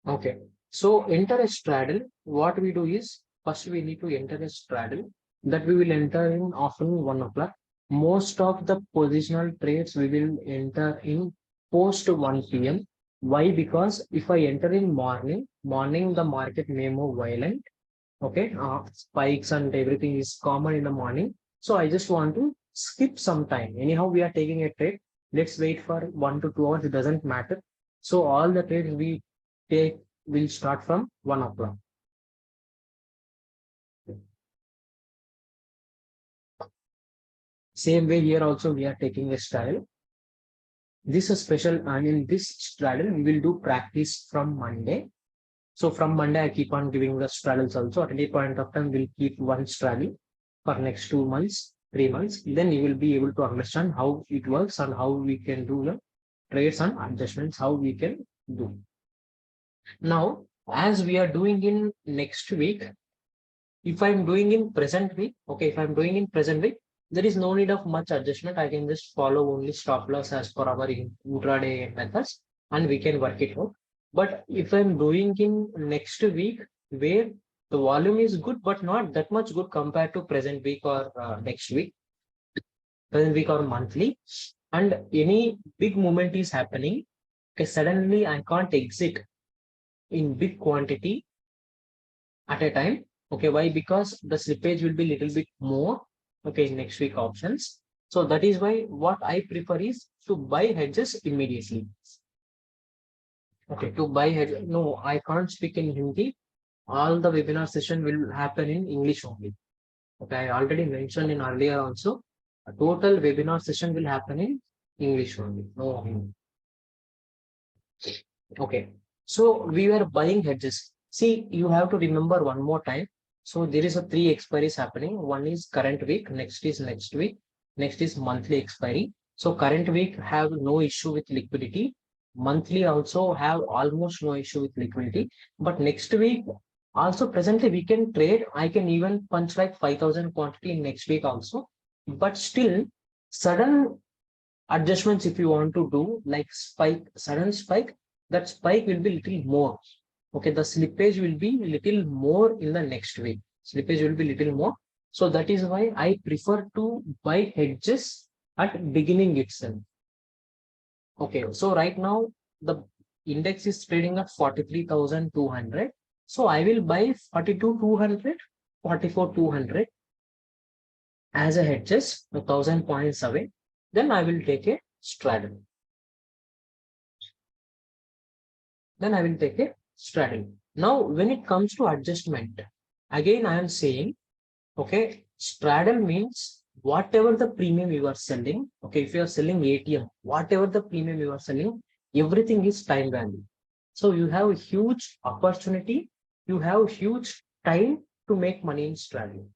Okay. So enter a straddle. What we do is first we need to enter a straddle that we will enter in afternoon 1 o'clock. Most of the positional trades we will enter in post 1 p.m. Why? Because if I enter in morning the market may move violent. Okay, spikes and everything is common in the morning. So I just want to skip some time. Anyhow, we are taking a trade. Let's wait for 1 to 2 hours. It doesn't matter. So all the trades we take will start from 1 o'clock. Same way here also we are taking a straddle. This is special, and in this straddle we will do practice from Monday. So from Monday I keep on giving the straddles also. At any point of time we'll keep one straddle for next 2 months, 3 months. Then you will be able to understand how it works and how we can do the trades and adjustments, how we can do. Now, as we are doing in next week, if I'm doing in present week, okay, if I'm doing in present week, there is no need of much adjustment. I can just follow only stop loss as per our intraday methods and we can work it out. But if I'm doing in next week, where the volume is good, but not that much good compared to present week or next week, present week or monthly. And any big movement is happening. Okay, suddenly I can't exit in big quantity at a time. Okay, why? Because the slippage will be little bit more. Okay, next week options. So that is why what I prefer is to buy hedges immediately. Okay, to buy hedge. No, I can't speak in Hindi. All the webinar session will happen in English only. Okay, I already mentioned in earlier also. A total webinar session will happen in English only. No Hindi. Okay, so we were buying hedges. See, you have to remember one more time. So there is a three expiries happening. One is current week, next is next week, next is monthly expiry. So current week have no issue with liquidity. Monthly also have almost no issue with liquidity. But next week, also presently we can trade. I can even punch like 5,000 quantity in next week also. But still, sudden adjustments if you want to do like spike, sudden spike, that spike will be little more. Okay, the slippage will be little more in the next week. Slippage will be little more. So that is why I prefer to buy hedges at beginning itself. Okay, so right now the index is trading at 43,200. So I will buy 42,200, 44,200 as a hedges, 1,000 points away. Then I will take a straddle. Then I will take a straddle. Now, when it comes to adjustment, again, I am saying, okay, straddle means whatever the premium you are selling. Okay, if you are selling ATM, whatever the premium you are selling, everything is time value. So you have a huge opportunity, you have huge time to make money in straddle.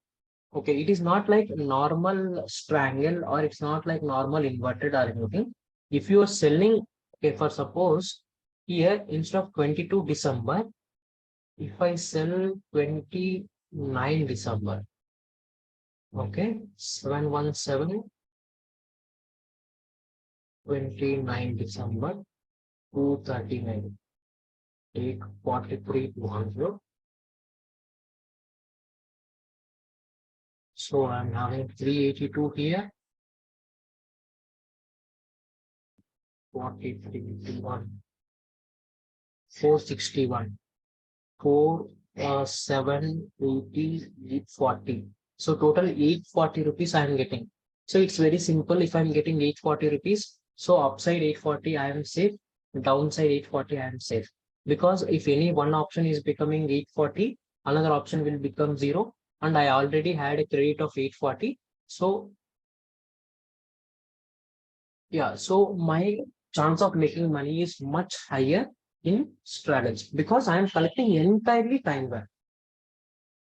Okay, it is not like normal strangle or it's not like normal inverted or anything. If you are selling, okay, for suppose here instead of 22 December, if I sell 29 December, okay, 717, 29 December, 239, take 43, 200. So I'm having 382 here, 43, 461. 4, 7, 80, 840. So total 840 rupees I am getting. So it's very simple. If I'm getting 840 rupees, so upside 840 I am safe, downside 840 I am safe. Because if any one option is becoming 840, another option will become 0. And I already had a credit of 840. So yeah, so my chance of making money is much higher in strategy because I am collecting entirely time back.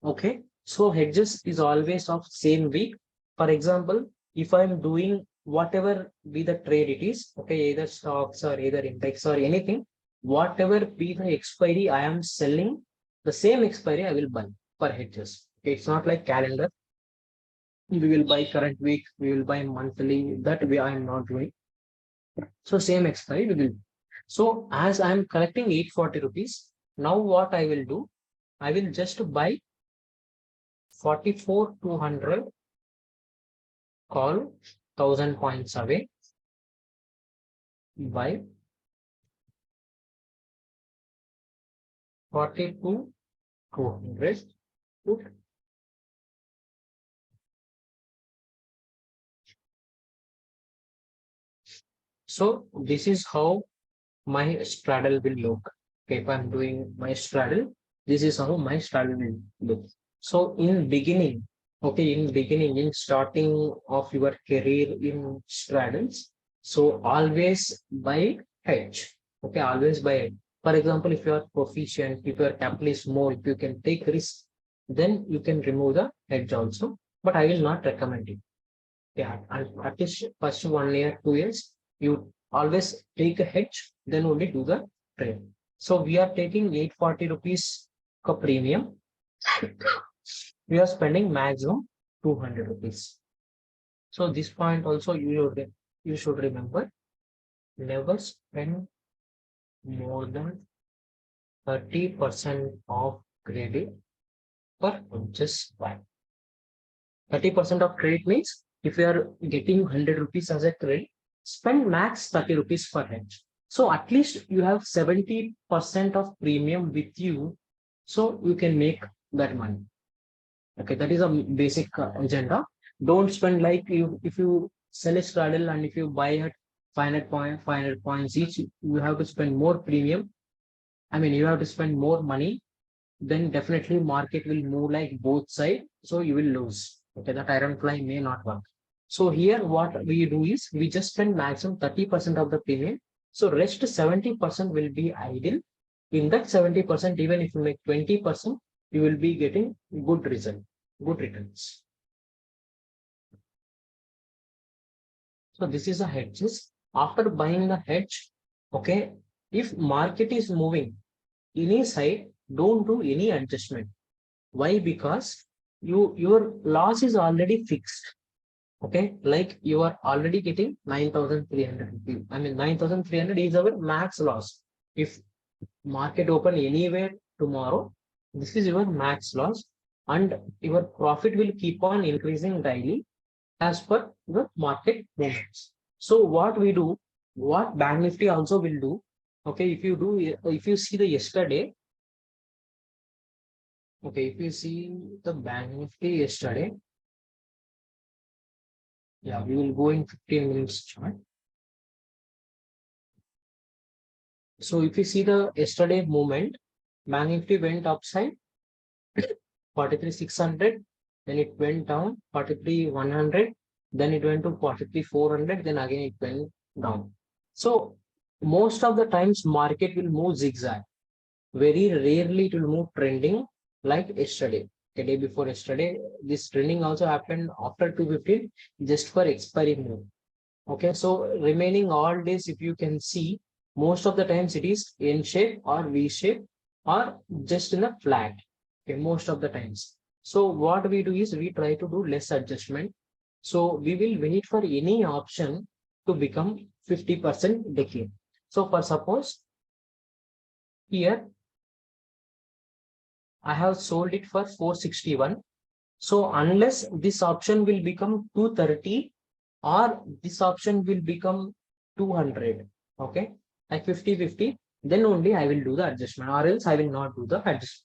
Okay, so hedges is always of same week. For example, if I'm doing whatever be the trade it is, okay, either stocks or either index or anything, whatever be the expiry I am selling, the same expiry I will buy for hedges. Okay, it's not like calendar. We will buy current week, we will buy monthly. That way I am not doing. So same expiry we will. So as I am collecting 840 rupees, now what I will do, I will just buy 44 200 call 1,000 points away by 42 200 put. So this is how my straddle will look. Okay, if I'm doing my straddle, this is how my straddle will look. So in beginning, okay, in beginning, in starting of your career in straddles, so always buy hedge. Okay, always buy hedge. For example, if you are proficient, if your capital is more, if you can take risk, then you can remove the hedge also. But I will not recommend it. Yeah, and at least first 1 year, 2 years, you always take a hedge, then only do the trade. So we are taking 840 rupees per premium. We are spending maximum 200 rupees. So this point also you should remember. Never spend more than 30% of credit for just 30% of credit means if you are getting 100 rupees as a credit, spend max 30 rupees per hedge. So at least you have 70% of premium with you, so you can make that money. Okay, that is a basic agenda. Don't spend like you if you sell a straddle and if you buy at 500 points each, you have to spend more premium. I mean, you have to spend more money. Then definitely market will move like both side, so you will lose. Okay, that iron fly may not work. So here, what we do is we just spend maximum 30% of the premium. So rest 70% will be idle. In that 70%, even if you make 20%, you will be getting good result, good returns. So this is a hedges. After buying the hedge, okay, if market is moving any side, don't do any adjustment. Why? Because your loss is already fixed. Okay, like you are already getting 9,300 rupees. I mean, 9,300 is our max loss. If market open anywhere tomorrow, this is your max loss, and your profit will keep on increasing daily as per the market movements. So what we do, what Bank Nifty also will do, okay, if you see the yesterday, okay, if you see the Bank Nifty yesterday, yeah, we will go in 15 minutes chart. So if you see the yesterday movement, Bank Nifty went upside 43,600, then it went down 43,100, then it went to 43,400, then again it went down. So most of the times market will move zigzag. Very rarely it will move trending like yesterday. The day before yesterday, this trending also happened after 215 just for expiry move. Okay, so remaining all days, if you can see, most of the times it is N shape or V shape or just in a flat. Okay, most of the times. So what we do is we try to do less adjustment. So we will wait for any option to become 50% decay. So for suppose here I have sold it for 461. So unless this option will become 230 or this option will become 200, okay, like 50-50, then only I will do the adjustment, or else I will not do the adjustment.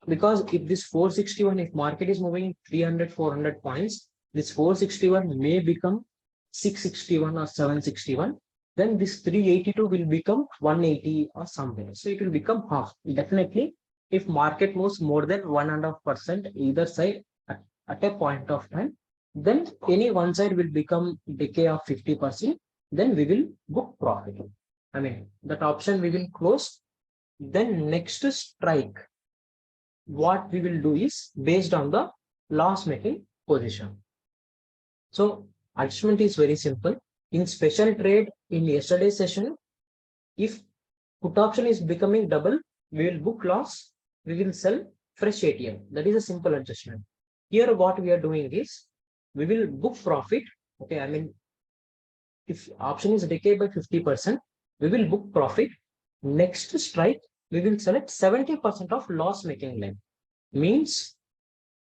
Because if this 461, if market is moving 300-400 points, this 461 may become 661 or 761, then this 382 will become 180 or something. So it will become half. Definitely, if market moves more than 1.5% either side at a point of time, then any one side will become decay of 50%, then we will book profit. I mean, that option we will close. Then next strike, what we will do is based on the loss making position. So adjustment is very simple. In special trade in yesterday's session, if put option is becoming double, we will book loss, we will sell fresh ATM. That is a simple adjustment. Here what we are doing is we will book profit. Okay, I mean, if option is decay by 50%, we will book profit. Next strike, we will select 70% of loss making line. Means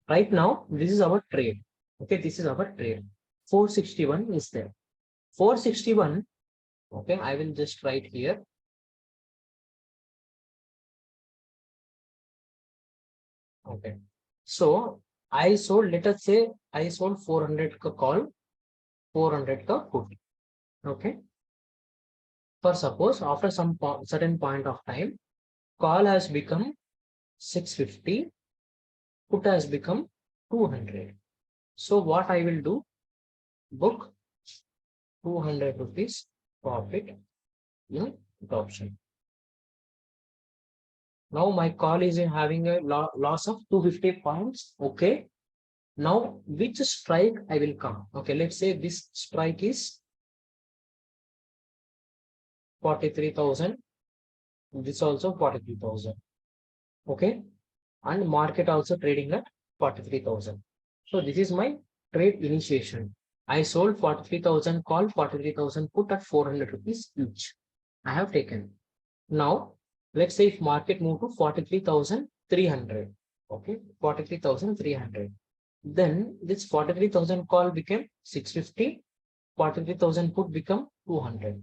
right now, this is our trade. Okay, this is our trade. 461 is there. 461, okay, I will just write here. Okay, so I sold, let us say I sold 400 ka call, 400 ka put. Okay, for suppose after some certain point of time, call has become 650, put has become 200. So what I will do, book 200 rupees profit in the option. Now my call is having a loss of 250 points. Okay. Now which strike I will come? Okay, let's say this strike is 43,000. This also 43,000. Okay. And market also trading at 43,000. So this is my trade initiation. I sold 43,000 call, 43,000 put at 400 rupees each. I have taken. Now, let's say if market move to 43,000, 300. Okay, 43,300. Then this 43,000 call became 650. 43,000 put become 200.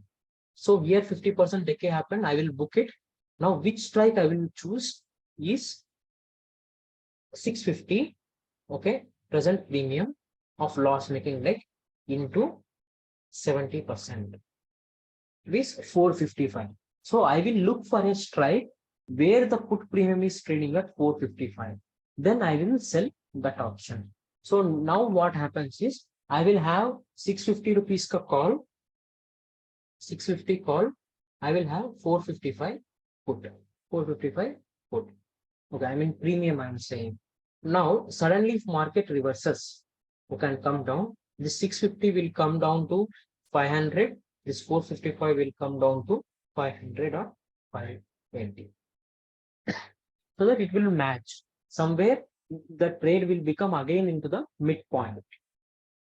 So here 50% decay happened. I will book it. Now which strike I will choose is 650. Okay, present premium of loss making leg into 70%. Is 455. So I will look for a strike where the put premium is trading at 455. Then I will sell that option. So now what happens is I will have 650 rupees ka call, 650 call. I will have 455 put, 455 put. Okay, I mean premium I'm saying. Now suddenly if market reverses, you can come down. This 650 will come down to 500. This 455 will come down to 500 or 520. So that it will match. Somewhere the trade will become again into the midpoint.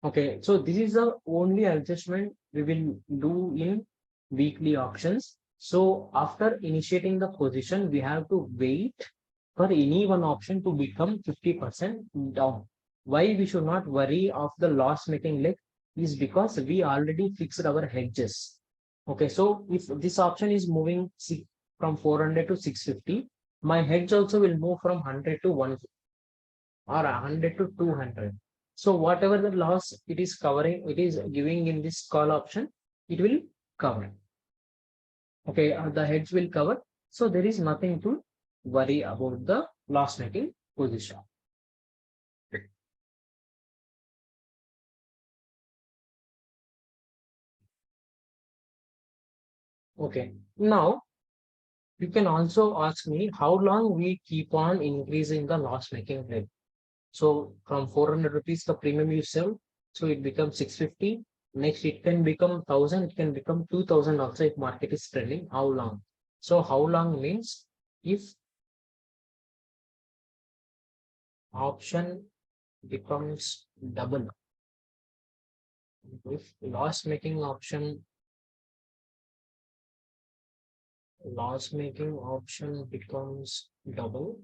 Okay, so this is the only adjustment we will do in weekly options. So after initiating the position, we have to wait for any one option to become 50% down. Why we should not worry of the loss making leg is because we already fixed our hedges. Okay, so if this option is moving from 400 to 650, my hedge also will move from 100 to 150 or 100 to 200. So whatever the loss it is covering, it is giving in this call option, it will cover. Okay, the hedge will cover. So there is nothing to worry about the loss making position. Okay, now you can also ask me how long we keep on increasing the loss making rate. So from 400 rupees the premium you sell, so it becomes 650. Next it can become 1,000, it can become 2,000 also if market is trending. How long? So how long means if option becomes double, if loss making option becomes double,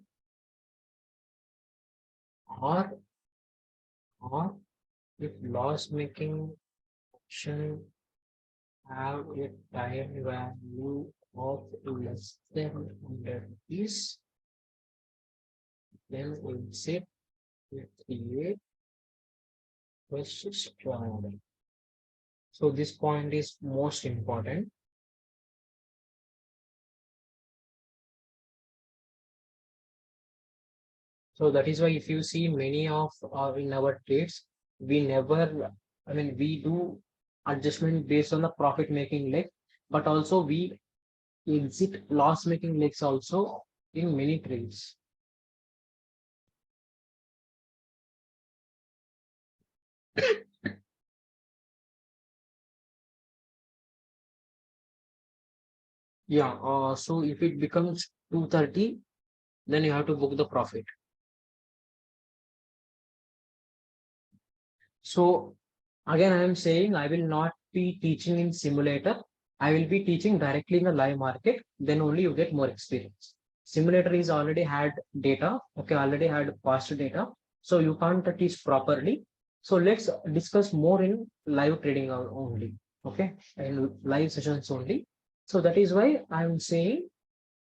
or if loss making option have a time value of less than 100 is, then we'll say we create versus triangle. So this point is most important. So that is why if you see many of in our trades, we never, I mean, we do adjustment based on the profit making leg, but also we exit loss making legs also in many trades. Yeah, so if it becomes 230, then you have to book the profit. So again, I am saying I will not be teaching in simulator. I will be teaching directly in the live market. Then only you get more experience. Simulator is already had data. Okay, already had past data. So you can't teach properly. So let's discuss more in live trading only. Okay, and live sessions only. So that is why I'm saying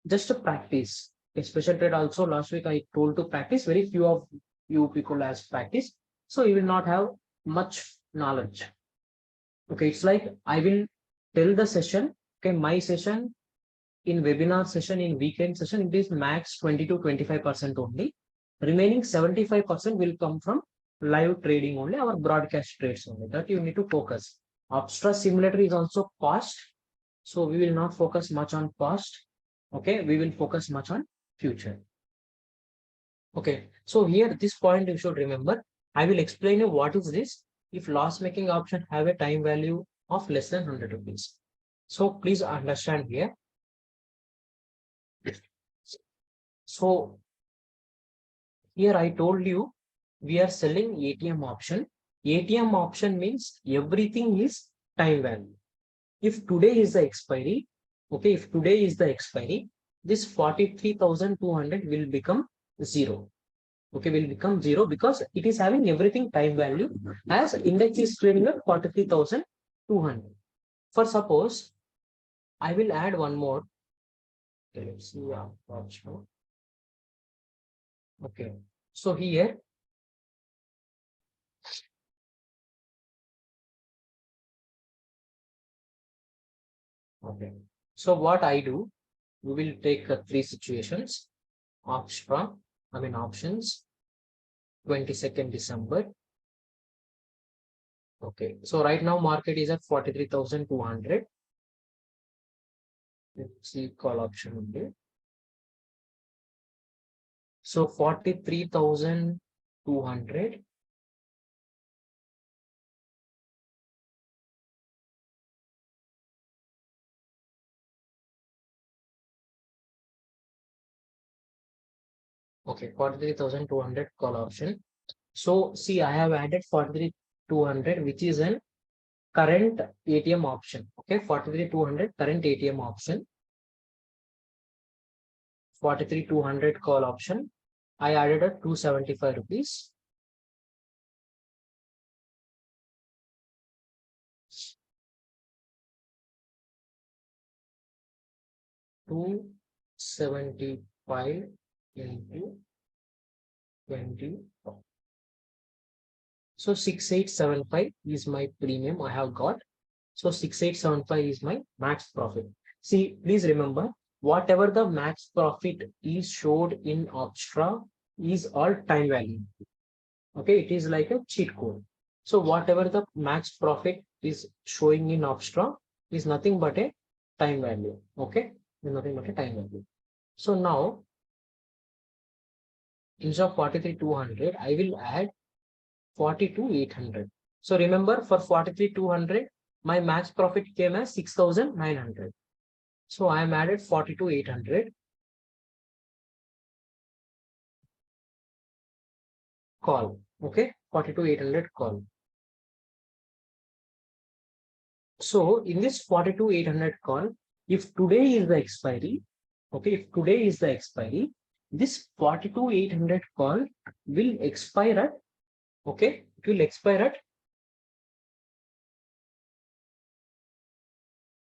just to practice. A special trade also last week I told to practice. Very few of you people has practice. So you will not have much knowledge. Okay, it's like I will tell the session. Okay, my session in webinar session, in weekend session, it is max 20 to 25% only. Remaining 75% will come from live trading only, our broadcast trades only. That you need to focus. Abstract simulator is also cost. So we will not focus much on past. Okay, we will focus much on future. Okay, so here this point you should remember. I will explain you what is this. If loss making option have a time value of less than 100 rupees. So please understand here. So here I told you we are selling ATM option. ATM option means everything is time value. If today is the expiry, okay, if today is the expiry, this 43,200 will become 0. Okay, will become 0 because it is having everything time value as index is trading at 43,200. For suppose I will add one more. Okay, let's see. Yeah, okay. So here, okay. So what I do, we will take three situations. Options, 22nd December. Okay. So right now market is at 43,200. Let's see call option only. So 43,200. Okay, 43,200 call option. So see, I have added 43,200, which is an current ATM option. Okay, 43,200 current ATM option. 43,200 call option. I added a 275 rupees. Two 75 into 20. So 6875 is my premium I have got. So 6875 is my max profit. See, please remember, whatever the max profit is showed in Opstra is all time value. Okay, it is like a cheat code. So whatever the max profit is showing in Opstra is nothing but a time value. Okay, nothing but a time value. So now, instead of 43,200, I will add 42,800. So remember, for 43,200, my max profit came as 6,900. So I am added 42,800 call. Okay, 42,800 call. So in this 42,800 call, if today is the expiry, okay, if today is the expiry, this 42,800 call will expire at, okay, it will expire at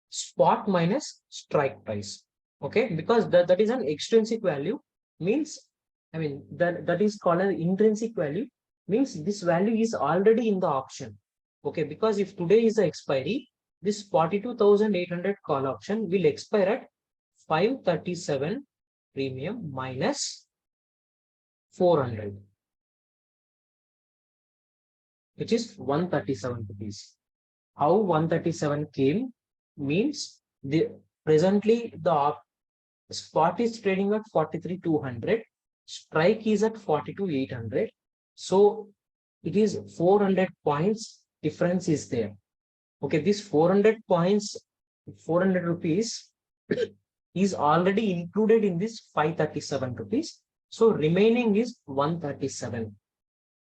spot minus strike price. Okay, because that is an extrinsic value, means, I mean, that is called an intrinsic value, means this value is already in the option. Okay, because if today is the expiry, this 42,800 call option will expire at 537 premium minus 400, which is 137 rupees. How 137 came means the presently the spot is trading at 43,200, strike is at 42,800. So it is 400 points difference is there. Okay, this 400 points, 400 rupees is already included in this 537 rupees. So remaining is 137.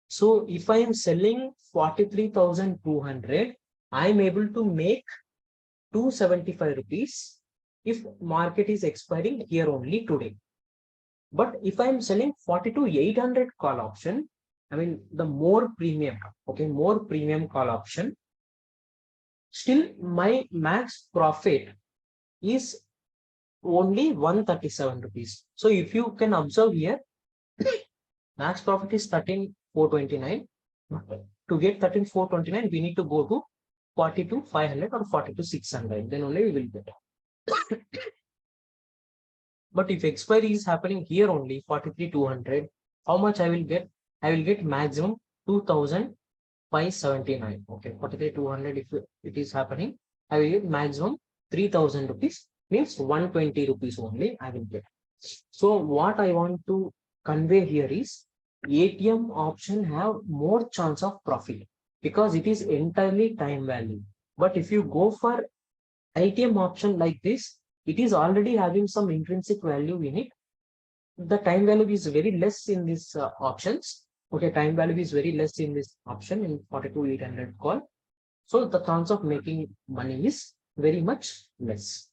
So if I am selling 43,200, I am able to make 275 rupees if market is expiring here only today. But if I am selling 42,800 call option, I mean the more premium, okay, more premium call option, still my max profit is only 137 rupees. So if you can observe here, max profit is 13,429. To get 13,429, we need to go to 42,500 or 42,600. Then only we will get. But if expiry is happening here only 43,200, how much I will get? I will get maximum 2,579. Okay, 43,200 if it is happening, I will get maximum 3,000 rupees, means 120 rupees only I will get. So what I want to convey here is ATM option have more chance of profit because it is entirely time value. But if you go for ATM option like this, it is already having some intrinsic value in it. The time value is very less in these options. Okay, time value is very less in this option in 42,800 call. So the chance of making money is very much less.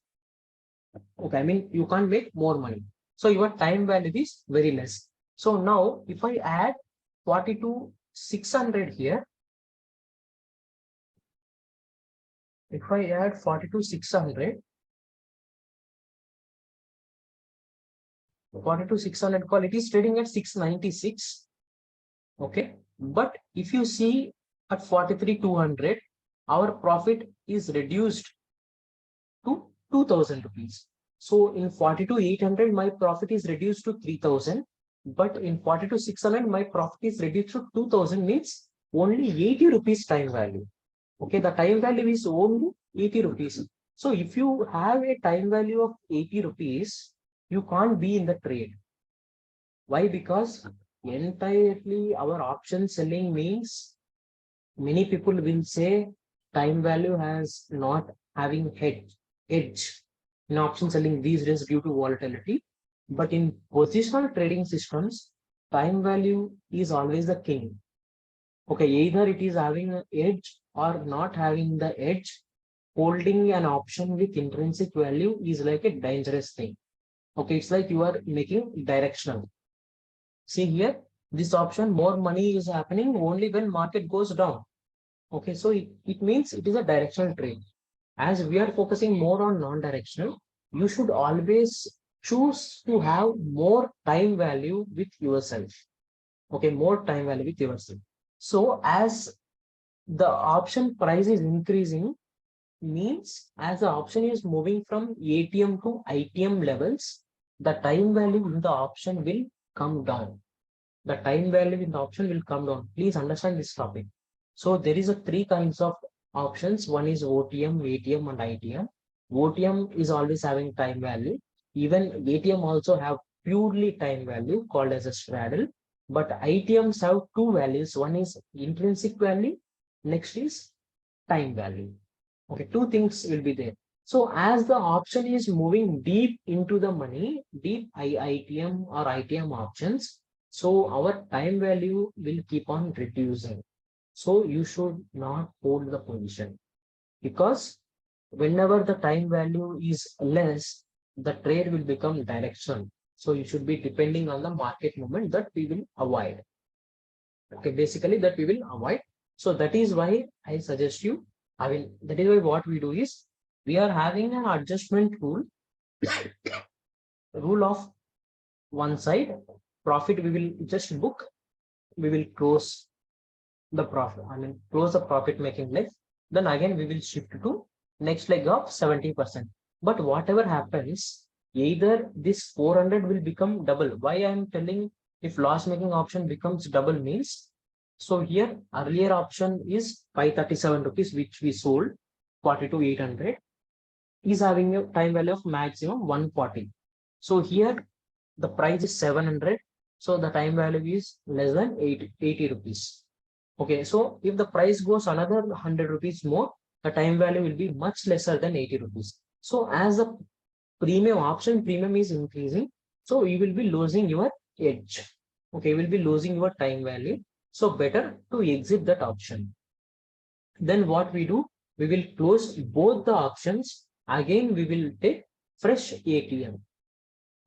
Okay, I mean, you can't make more money. So your time value is very less. So now if I add 42,600 here, if I add 42,600, 42,600 call, it is trading at 696. Okay. But if you see at 43,200, our profit is reduced to 2,000 rupees. So in 42,800, my profit is reduced to 3,000. But in 42,600, my profit is reduced to 2,000, means only 80 rupees time value. Okay, the time value is only 80 rupees. So if you have a time value of 80 rupees, you can't be in the trade. Why? Because entirely our option selling means many people will say time value has not having edge in option selling these days due to volatility. But in positional trading systems, time value is always the king. Okay, either it is having an edge or not having the edge. Holding an option with intrinsic value is like a dangerous thing. Okay, it's like you are making directional. See here, this option, more money is happening only when market goes down. Okay, so it means it is a directional trade. As we are focusing more on non-directional, you should always choose to have more time value with yourself. Okay, more time value with yourself. So as the option price is increasing, means as the option is moving from ATM to ITM levels, the time value in the option will come down. The time value in the option will come down. Please understand this topic. So there is a three kinds of options. One is OTM, ATM, and ITM. OTM is always having time value. Even ATM also have purely time value called as a straddle. But ITMs have two values. One is intrinsic value. Next is time value. Okay, two things will be there. So as the option is moving deep into the money, deep ITM or ITM options, so our time value will keep on reducing. So you should not hold the position, because whenever the time value is less, the trade will become directional. So you should be depending on the market movement, that we will avoid. Okay, basically that we will avoid. So that is why I suggest you, that is why what we do is we are having an adjustment rule of one side. Profit we will just book, we will close the profit, close the profit making leg. Then again we will shift to next leg of 70%. But whatever happens, either this 400 will become double. Why I am telling, if loss making option becomes double means, so here earlier option is 537 rupees, which we sold 42,800, is having a time value of maximum 140. So here the price is 700. So the time value is less than 80 rupees. Okay, so if the price goes another 100 rupees more, the time value will be much lesser than 80 rupees. So as the option premium is increasing, so you will be losing your edge. Okay, you will be losing your time value. So better to exit that option. Then what we do, we will close both the options. Again, we will take fresh ATM.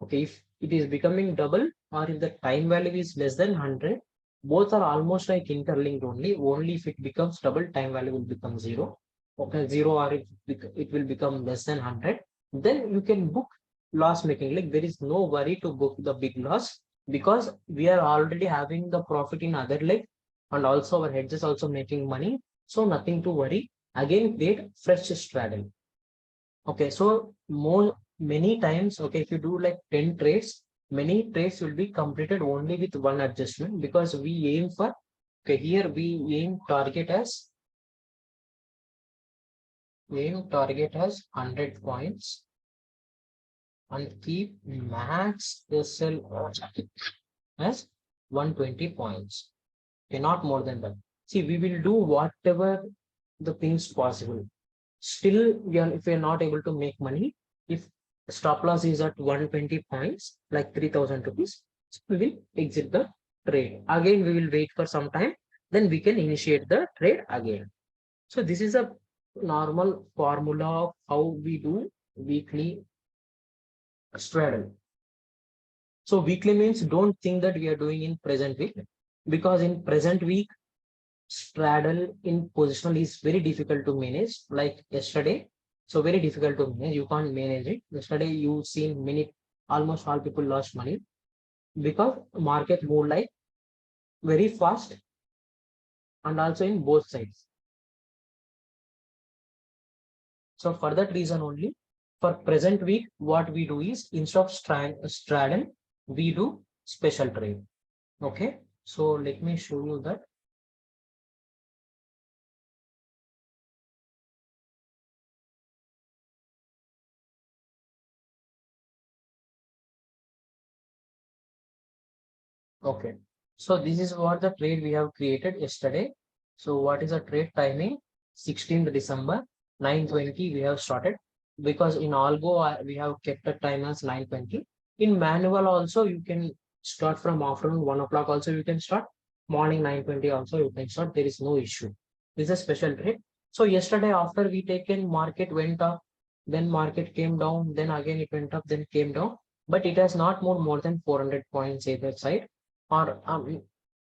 Okay, if it is becoming double or if the time value is less than 100, both are almost like interlinked only. Only if it becomes double, time value will become zero. Okay, zero, or if it will become less than 100, then you can book loss making. Like there is no worry to book the big loss, because we are already having the profit in other leg, and also our hedge is also making money. So nothing to worry. Again, create fresh straddle. Okay, so many times, okay, if you do like 10 trades, many trades will be completed only with one adjustment, because we aim for, okay, here we aim target as 100 points and keep max SL as 120 points. Okay, not more than that. See, we will do whatever the things possible. Still, if we are not able to make money, if stop loss is at 120 points, like 3,000 rupees, so we will exit the trade. Again, we will wait for some time, then we can initiate the trade again. So this is a normal formula of how we do weekly straddle. So weekly means don't think that we are doing in present week, because in present week, straddle in positional is very difficult to manage. Like yesterday, so very difficult to manage. You can't manage it. Yesterday, you seen many, almost all people lost money because market moved like very fast and also in both sides. So for that reason only, for present week, what we do is instead of straddle, we do special trade. Okay. So let me show you that. Okay. So this is what the trade we have created yesterday. So what is the trade timing? 16th December, 9:20 we have started, because in Algo we have kept the time as 9:20. In manual also you can start from afternoon 1 o'clock also you can start. Morning 9:20 also you can start. There is no issue. This is a special trade. So yesterday after we taken, market went up, then market came down, then again it went up, then came down. But it has not moved more than 400 points either side, or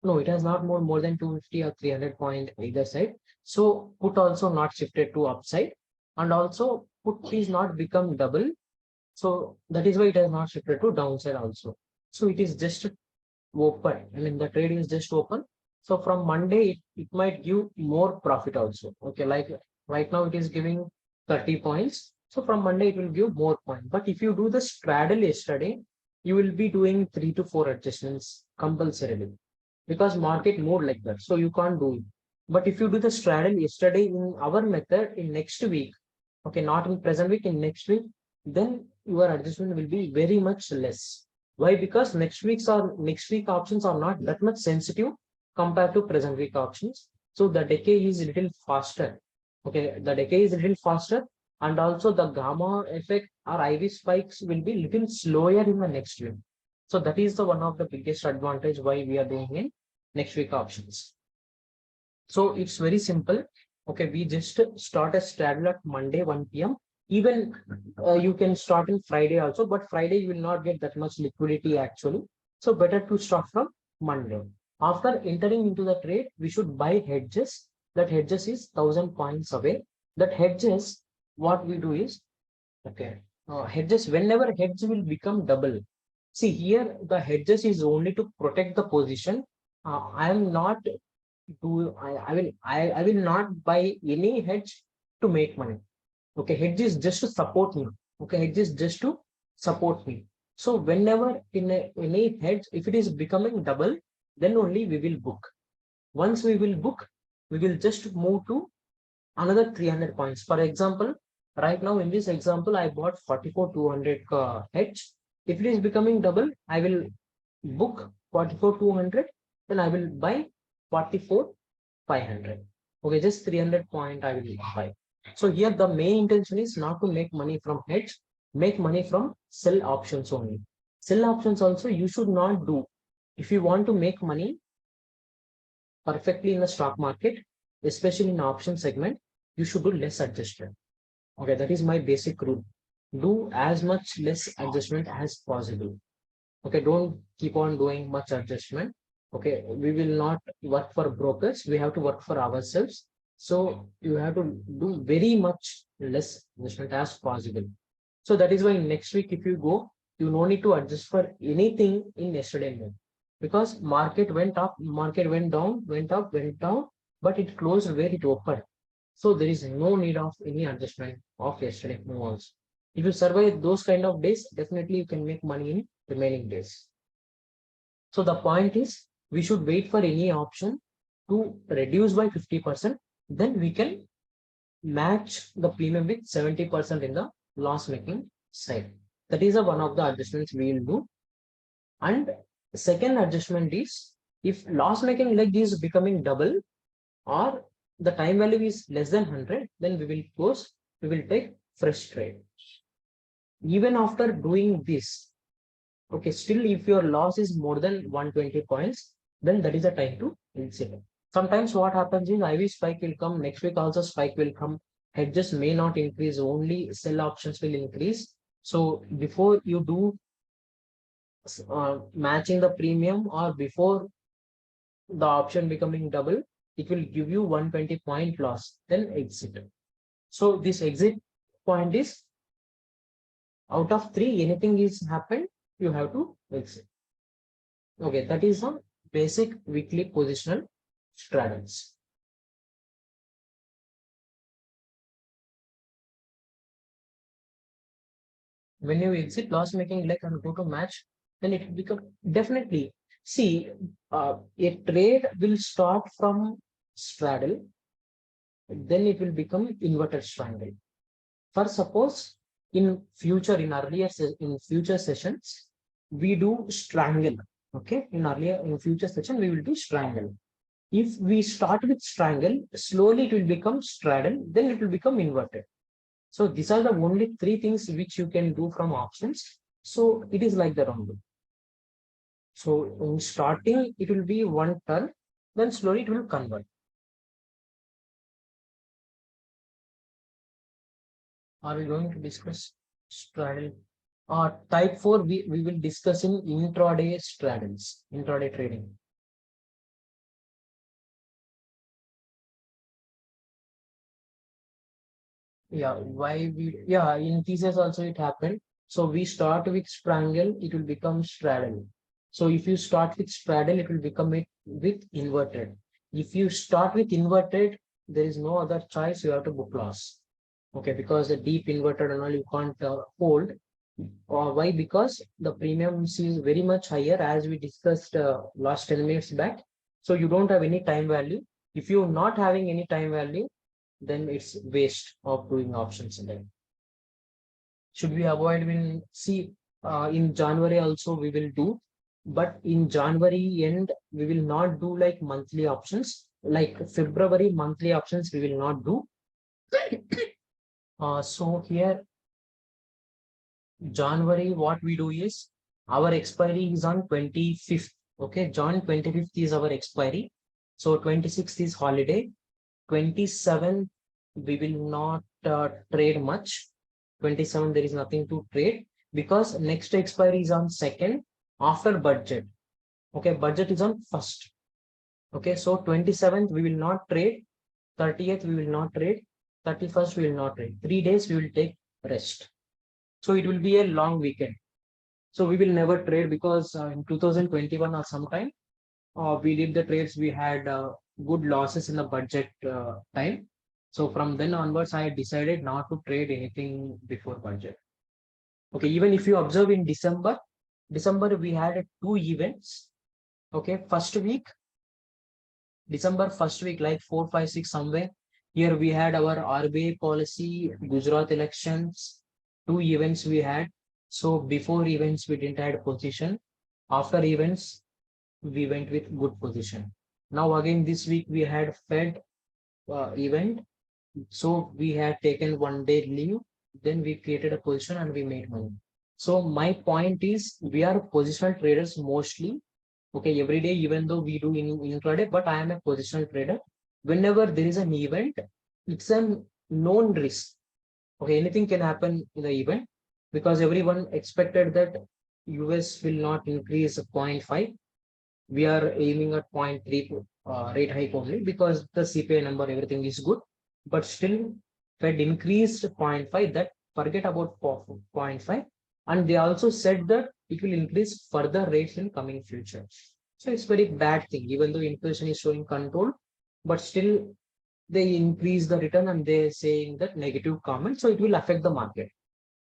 no, it has not moved more than 250 or 300 point either side. So put also not shifted to upside, and also put is not become double. So that is why it has not shifted to downside also. So it is just open. I mean, the trade is just open. So from Monday, it might give more profit also. Okay, like right now it is giving 30 points. So from Monday, it will give more points. But if you do the straddle yesterday, you will be doing 3 to 4 adjustments compulsorily, because market moved like that. So you can't do it. But if you do the straddle yesterday in our method in next week, okay, not in present week, in next week, then your adjustment will be very much less. Why? Because next week options are not that much sensitive compared to present week options. So the decay is a little faster. Okay, the decay is a little faster, and also the gamma effect or IV spikes will be little slower in the next week. So that is the one of the biggest advantage why we are doing in next week options. So it's very simple. Okay, we just start a straddle at Monday 1 p.m. Even you can start in Friday also, but Friday you will not get that much liquidity actually. So better to start from Monday. After entering into the trade, we should buy hedges. That hedges is 1,000 points away. That hedges, what we do is, okay, hedges, whenever hedge will become double. See here, the hedges is only to protect the position. I am not I will not buy any hedge to make money. Okay, hedge is just to support me. Okay, hedge is just to support me. So whenever any hedge, if it is becoming double, then only we will book. Once we will book, we will just move to another 300 points. For example, right now in this example, I bought 44,200 hedge. If it is becoming double, I will book 44,200, then I will buy 44,500. Okay, just 300 point I will buy. So here the main intention is not to make money from hedge, make money from sell options only. Sell options also you should not do. If you want to make money perfectly in the stock market, especially in option segment, you should do less adjustment. Okay, that is my basic rule. Do as much less adjustment as possible. Okay, don't keep on doing much adjustment. Okay, we will not work for brokers, we have to work for ourselves. So you have to do very much less adjustment as possible. So that is why next week if you go, you no need to adjust for anything in yesterday night, because market went up, market went down, went up, went down, but it closed where it opened. So there is no need of any adjustment of yesterday moves. If you survive those kind of days, definitely you can make money in remaining days. So the point is, we should wait for any option to reduce by 50%. Then we can match the premium with 70% in the loss making side. That is one of the adjustments we will do. And the second adjustment is, if loss making leg is becoming double or the time value is less than 100, then we will close, we will take fresh trade. Even after doing this, okay, still if your loss is more than 120 points, then that is the time to exit. Sometimes what happens is IV spike will come, next week also spike will come, hedges may not increase, only sell options will increase. So before you do matching the premium or before the option becoming double, it will give you 120 point loss, then exit. So this exit point is out of three, anything is happened, you have to exit. Okay, that is a basic weekly positional strategies. When you exit loss making leg and go to match, then it will become definitely. See, a trade will start from straddle, then it will become inverted triangle. For suppose in future, in future sessions, we do strangle. Okay, in future session we will do strangle. If we start with strangle, slowly it will become straddle, then it will become inverted. So these are the only three things which you can do from options. So it is like that only. So in starting, it will be one turn, then slowly it will convert. Are we going to discuss straddle? Type 4, we will discuss in intraday straddles, intraday trading. Yeah, in thesis also it happened. So we start with strangle, it will become straddle. So if you start with straddle, it will become it with inverted. If you start with inverted, there is no other choice, you have to book loss. Okay, because the deep inverted and all you can't hold. Why? Because the premiums is very much higher as we discussed last 10 minutes back. So you don't have any time value. If you're not having any time value, then it's waste of doing options. Then should we avoid when see in January also we will do, but in January end we will not do like monthly options. Like February monthly options we will not do. So here January, what we do is our expiry is on 25th. Okay, John 25th is our expiry. So 26th is holiday. 27th, we will not trade much. 27th, there is nothing to trade because next expiry is on 2nd after budget. Okay, budget is on 1st. Okay, so 27th, we will not trade. 30th, we will not trade. 31st, we will not trade. 3 days, we will take rest. So it will be a long weekend. So we will never trade because in 2021 or sometime we did the trades. We had good losses in the budget time. So from then onwards, I decided not to trade anything before budget. Okay, even if you observe in December we had two events. Okay, first week, December first week, like 4, 5, 6 somewhere. Here we had our RBI policy, Gujarat elections, two events we had. So before events, we didn't had position. After events, we went with good position. Now again, this week we had Fed event. So we had taken 1 day leave. Then we created a position and we made money. So my point is we are positional traders mostly. Okay, every day, even though we do in intraday, but I am a positional trader. Whenever there is an event, it's a known risk. Okay, anything can happen in the event because everyone expected that US will not increase 0.5. We are aiming at 0.3 rate hike only because the CPI number, everything is good. But still, Fed increased 0.5. That forget about 0.5. And they also said that it will increase further rates in coming future. So it's very bad thing, even though inflation is showing control, but still they increase the return and they're saying that negative comment. So it will affect the market.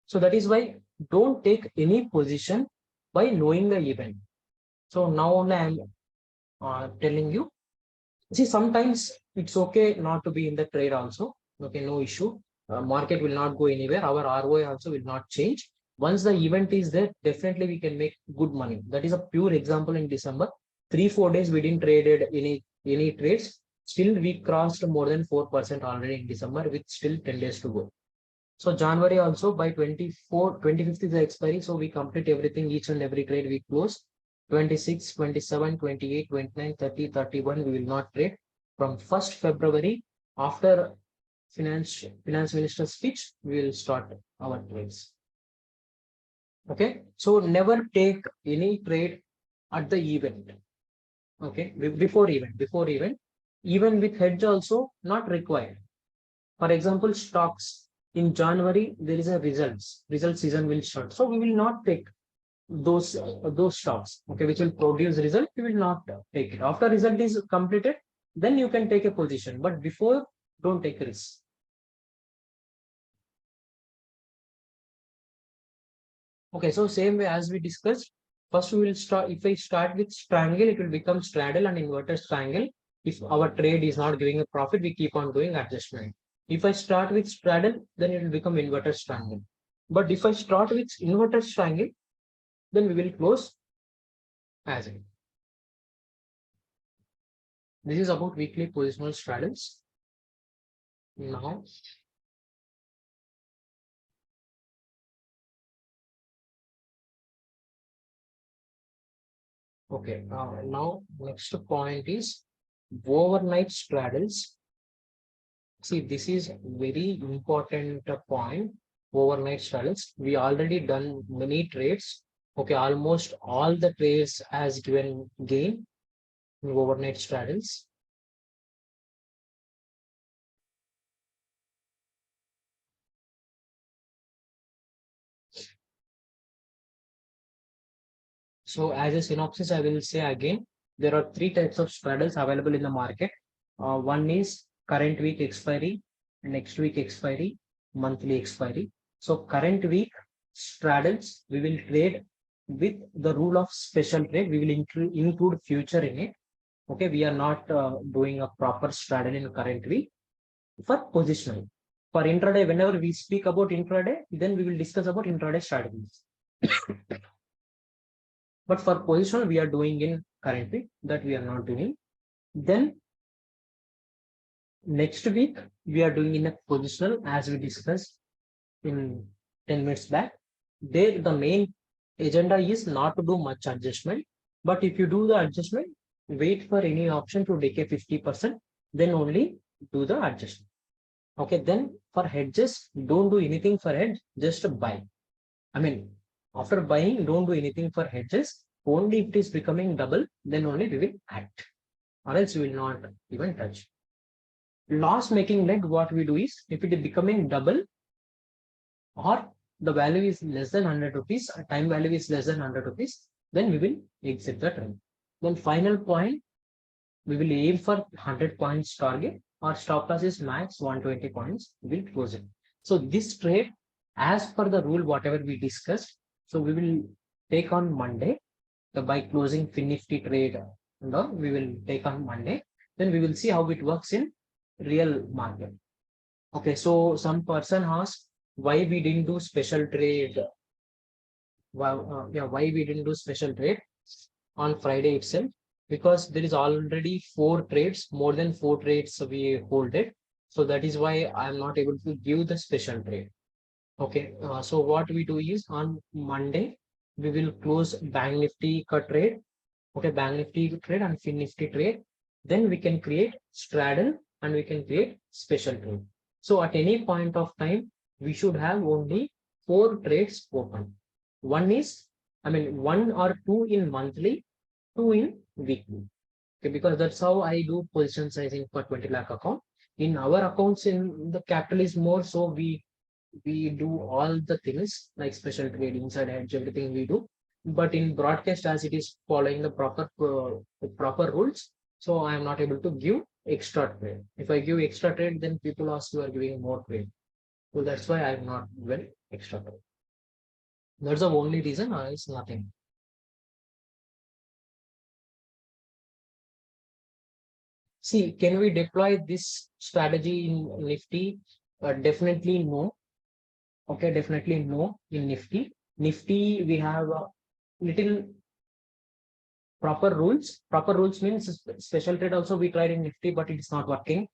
So that is why don't take any position by knowing the event. So now only I'm telling you. See, sometimes it's okay not to be in the trade also. Okay, no issue. Market will not go anywhere. Our ROI also will not change. Once the event is there, definitely we can make good money. That is a pure example in December. 3, 4 days we didn't traded any trades. Still, we crossed more than 4% already in December with still 10 days to go. So January also by 25th is the expiry. So we complete everything, each and every trade we close. 26, 27, 28, 29, 30, 31, we will not trade. From 1st February, after finance minister speech, we will start our trades. Okay, so never take any trade at the event. Okay, before event, even with hedge also not required. For example, stocks in January there is a result season will start, so we will not take those stocks, okay, which will produce result. We will not take it. After result is completed, then you can take a position, but before, don't take risk. Okay, so same way as we discussed, first we will start. If I start with triangle, it will become straddle and inverted triangle. If our trade is not giving a profit, we keep on doing adjustment. If I start with straddle, then it will become inverted triangle. But if I start with inverted triangle, then we will close as it. This is about weekly positional straddles. Now, okay, now next point is overnight straddles. See, this is very important point. Overnight straddles. We already done many trades. Okay, almost all the trades has given gain in overnight straddles. So as a synopsis, I will say again, there are three types of straddles available in the market. One is current week expiry, next week expiry, monthly expiry. So current week straddles, we will trade with the rule of special trade. We will include future in it. Okay, we are not doing a proper straddle in current week. For positional. For intraday, whenever we speak about intraday, then we will discuss about intraday strategies. But for positional, we are doing in current week, that we are not doing. Then next week, we are doing in a positional, as we discussed in 10 minutes back. There, the main agenda is not to do much adjustment. But if you do the adjustment, wait for any option to decay 50%, then only do the adjustment. Okay, then for hedges, don't do anything for hedge, just buy. I mean, after buying, don't do anything for hedges. Only if it is becoming double, then only we will act, or else we will not even touch. Loss making leg, what we do is, if it is becoming double or the value is less than 100 rupees, time value is less than 100 rupees, then we will exit the trade. Then final point, we will aim for 100 points target. Our stop loss is max 120 points. We will close it. So this trade, as per the rule, whatever we discussed, so we will take on Monday. The by closing Nifty trade, and all, we will take on Monday. Then we will see how it works in real market. Okay, so some person asked why we didn't do special trade. Why we didn't do special trade on Friday itself, because there is already four trades, more than four trades we hold it. So that is why I'm not able to give the special trade. Okay, so what we do is on Monday, we will close Bank Nifty cut trade. Okay, Bank Nifty trade and Fin Nifty trade. Then we can create straddle and we can create special trade. So at any point of time, we should have only four trades open. One is, one or two in monthly, two in weekly. Okay, because that's how I do position sizing for 20 lakh account. In our accounts, in the capital is more, so we do all the things like special trade, inside hedge, everything we do. But in broadcast, as it is following the proper rules, so I am not able to give extra trade. If I give extra trade, then people ask you are giving more trade. So that's why I am not given extra trade. That's the only reason. It's nothing. See, can we deploy this strategy in Nifty? Definitely no. Okay, definitely no in Nifty. Nifty, we have a little proper rules. Proper rules means special trade also we tried in Nifty, but it is not working.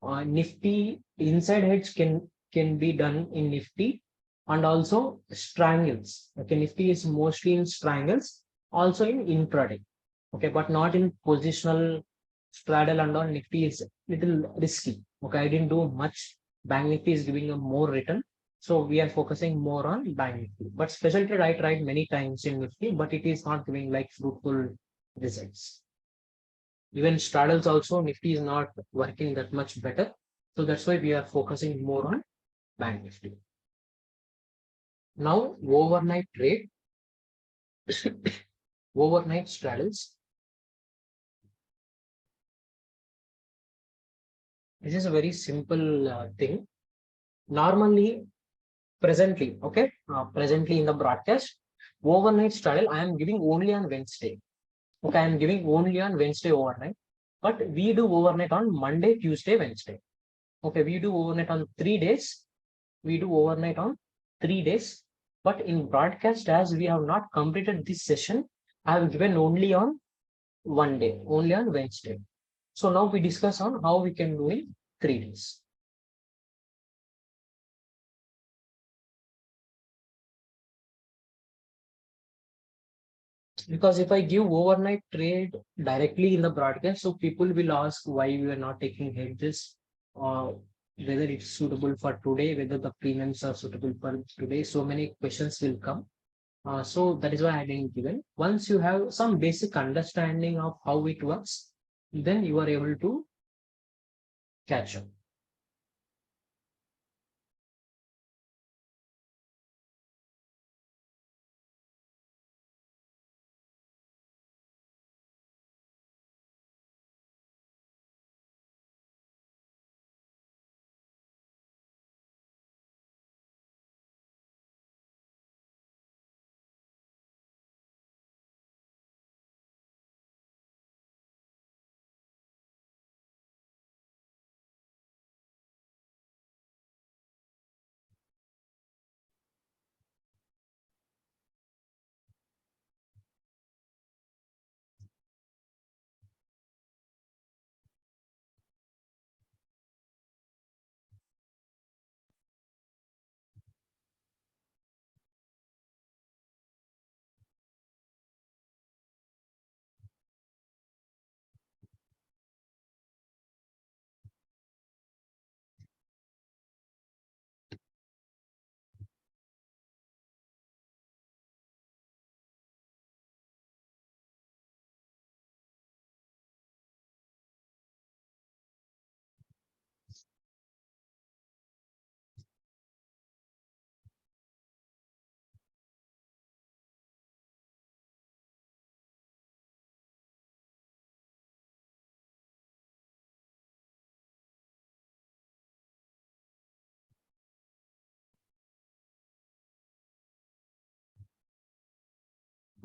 Nifty inside hedge can be done in Nifty, and also strangles. Okay, Nifty is mostly in strangles, also in intraday. Okay, but not in positional straddle and all. Nifty is little risky. Okay, I didn't do much. Bank Nifty is giving a more return. So we are focusing more on bank Nifty. But special trade I tried many times in Nifty, but it is not giving like fruitful results. Even Straddles also, Nifty is not working that much better. So that's why we are focusing more on bank Nifty. Now overnight trade, overnight straddles. This is a very simple thing. Normally, presently, okay, presently in the broadcast, overnight straddle I am giving only on Wednesday. Okay, I am giving only on Wednesday overnight, but we do overnight on Monday, Tuesday, Wednesday. Okay, we do overnight on 3 days. We do overnight on 3 days. But in broadcast, as we have not completed this session, I have given only on one day, only on Wednesday. So now we discuss on how we can do in 3 days. Because if I give overnight trade directly in the broadcast, so people will ask why we are not taking hedges, or whether it's suitable for today, whether the premiums are suitable for today. So many questions will come. So that is why I didn't give it. Once you have some basic understanding of how it works, then you are able to catch up.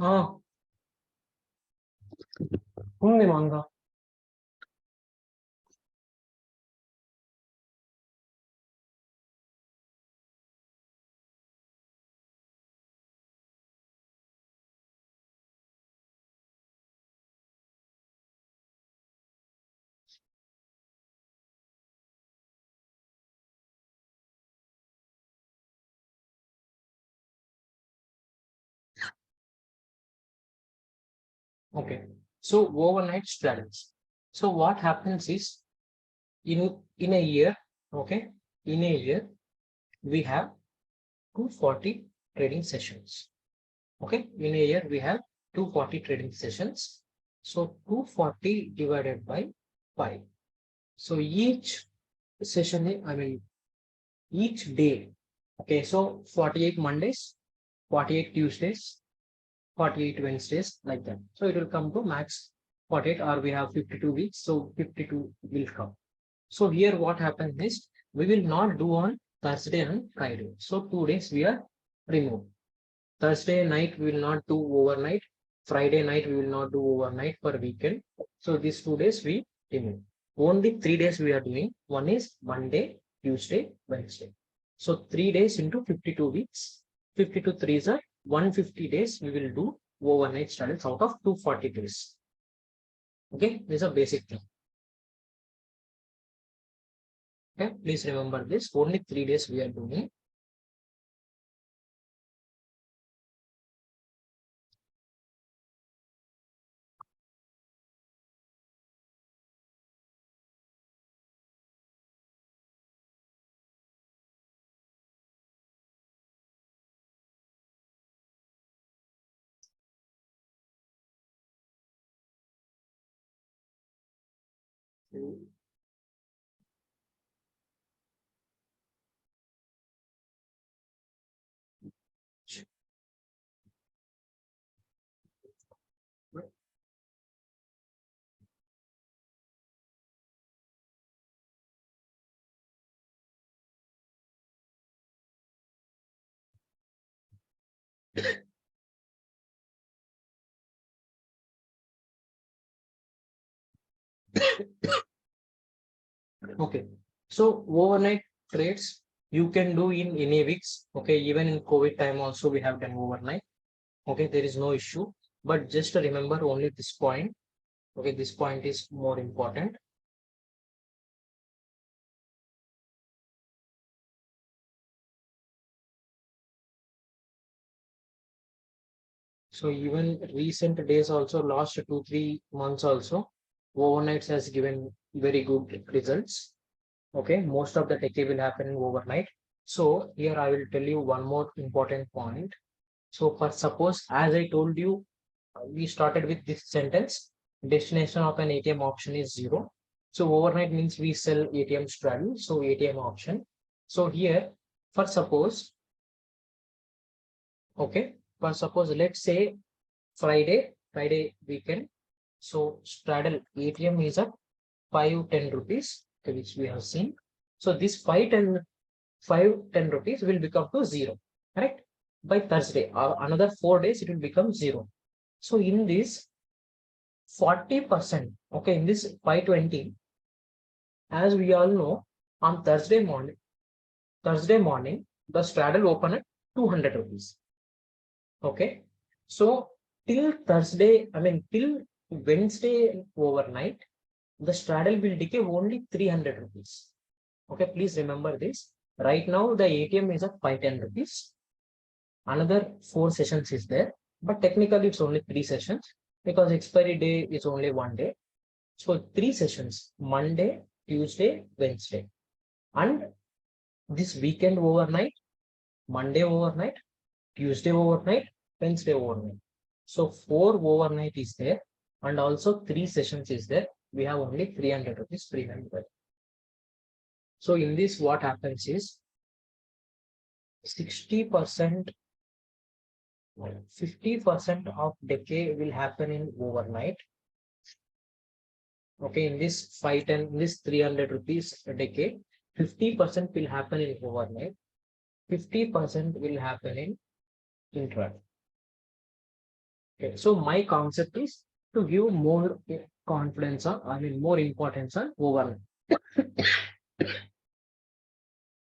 Ah, ఉంది manga. Okay. So overnight strategies. So what happens is in a year, okay, in a year we have 240 trading sessions. Okay, in a year we have 240 trading sessions. So 240 divided by 5. So each session, I mean, each day. Okay, so 48 Mondays, 48 Tuesdays, 48 Wednesdays, like that. So it will come to max 48, or we have 52 weeks. So 52 will come. So here what happens is we will not do on Thursday and Friday. So 2 days we are removed. Thursday night we will not do overnight. Friday night we will not do overnight for weekend. So these 2 days we remove. Only 3 days we are doing. One is Monday, Tuesday, Wednesday. So 3 days into 52 weeks. 52 threes are 150 days we will do overnight studies out of 240 days. Okay, this is a basic thing. Okay, please remember this. Only 3 days we are doing. Okay. So overnight trades you can do in any weeks. Okay. Even in COVID time also we have done overnight. Okay. There is no issue. But just remember only this point. Okay. This point is more important. So even recent days also, last 2, 3 months also, overnights has given very good results. Okay, most of the decay will happen overnight. So here I will tell you one more important point. So for suppose, as I told you, we started with this sentence, destination of an ATM option is 0. So overnight means we sell ATM straddle, so ATM option. So here, for suppose, okay, for suppose, let's say Friday weekend. So straddle ATM is at 510 rupees, okay, which we have seen. So this 510 rupees will become to 0, correct? By Thursday, or another 4 days, it will become 0. So in this 40%, okay, in this 520, as we all know, on Thursday morning, the straddle open at 200 rupees. Okay. So till Thursday, I mean, till Wednesday overnight, the straddle will decay only 300 rupees. Okay, please remember this. Right now, the ATM is at 510 rupees. Another 4 sessions is there, but technically it's only 3 sessions because expiry day is only 1 day. So 3 sessions, Monday, Tuesday, Wednesday. And this weekend overnight, Monday overnight, Tuesday overnight, Wednesday overnight. So 4 overnight is there, and also 3 sessions is there. We have only 300 rupees premium. So in this, what happens is 60%, 50% of decay will happen in overnight. Okay, in this 510, this 300 rupees decay, 50% will happen in overnight, 50% will happen in intraday. Okay, so my concept is to give more confidence on, I mean, more importance on overnight.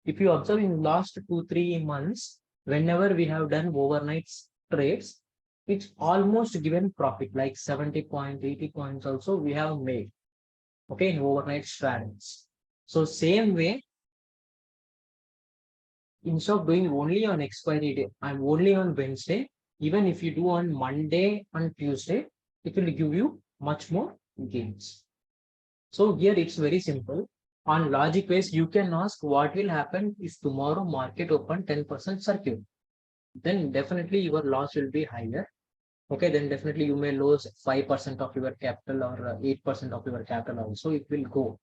If you observe in last 2, 3 months, whenever we have done overnight trades, it's almost given profit like 70 points, 80 points also we have made. Okay, in overnight strategies. So same way, instead of doing only on expiry day, I'm only on Wednesday. Even if you do on Monday and Tuesday, it will give you much more gains. So here it's very simple. On logic base, you can ask what will happen if tomorrow market open 10% circuit. Then definitely your loss will be higher. Okay, then definitely you may lose 5% of your capital or 8% of your capital also. It will go.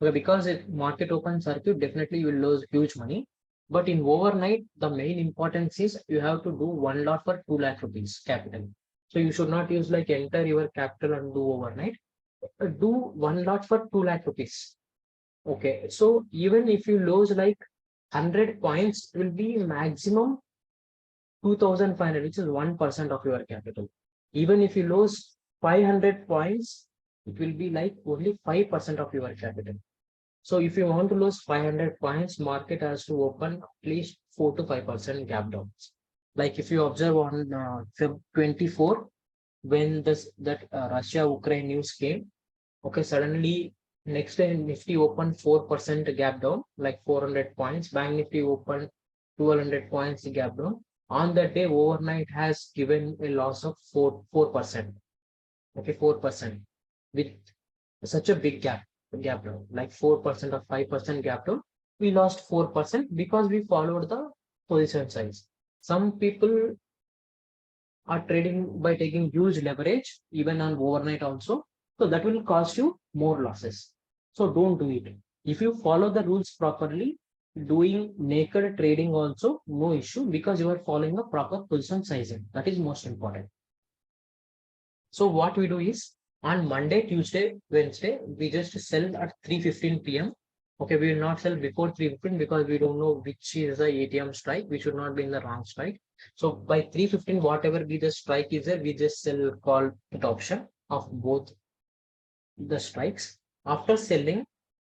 Okay, because if market open circuit, definitely you will lose huge money. But in overnight, the main importance is you have to do 1 lot for 2 lakh rupees capital. So you should not use like enter your capital and do overnight. Do 1 lot for 2 lakh rupees. Okay, so even if you lose like 100 points, it will be maximum 2,500, which is 1% of your capital. Even if you lose 500 points, it will be like only 5% of your capital. So if you want to lose 500 points, market has to open at least 4 to 5% gap downs. Like if you observe on Feb 24, when that Russia-Ukraine news came, okay, suddenly next day Nifty opened 4% gap down, like 400 points. Bank Nifty opened 1200 points gap down. On that day, overnight has given a loss of 4%. Okay, 4% with such a big gap down, like 4% or 5% gap down. We lost 4% because we followed the position size. Some people are trading by taking huge leverage, even on overnight also. So that will cost you more losses. So don't do it. If you follow the rules properly, doing naked trading also no issue because you are following a proper position sizing. That is most important. So what we do is on Monday, Tuesday, Wednesday, we just sell at 3:15 p.m. Okay, we will not sell before 3:15 because we don't know which is the ATM strike. We should not be in the wrong strike. So by 3:15, whatever be the strike is there, we just sell call put option of both the strikes. After selling,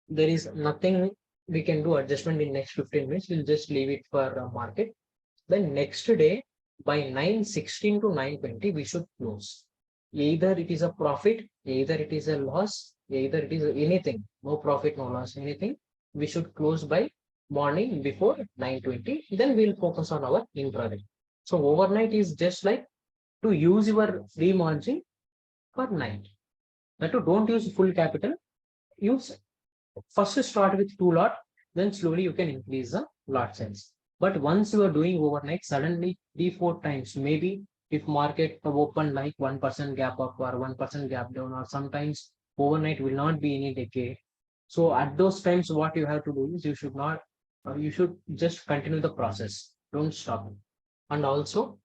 there is nothing we can do adjustment in next 15 minutes. We'll just leave it for market. Then next day by 9:16 to 9:20, we should close. Either it is a profit, either it is a loss, either it is anything. No profit, no loss, anything. We should close by morning before 9:20. Then we'll focus on our intraday. So overnight is just like to use your free margin for night. That too, don't use full capital. Use first start with 2 lot, then slowly you can increase the lot size. But once you are doing overnight, suddenly 3 4 times, maybe if market open like 1% gap up or 1% gap down, or sometimes overnight will not be any decay. So at those times, what you have to do is you should not, you should just continue the process. Don't stop. And also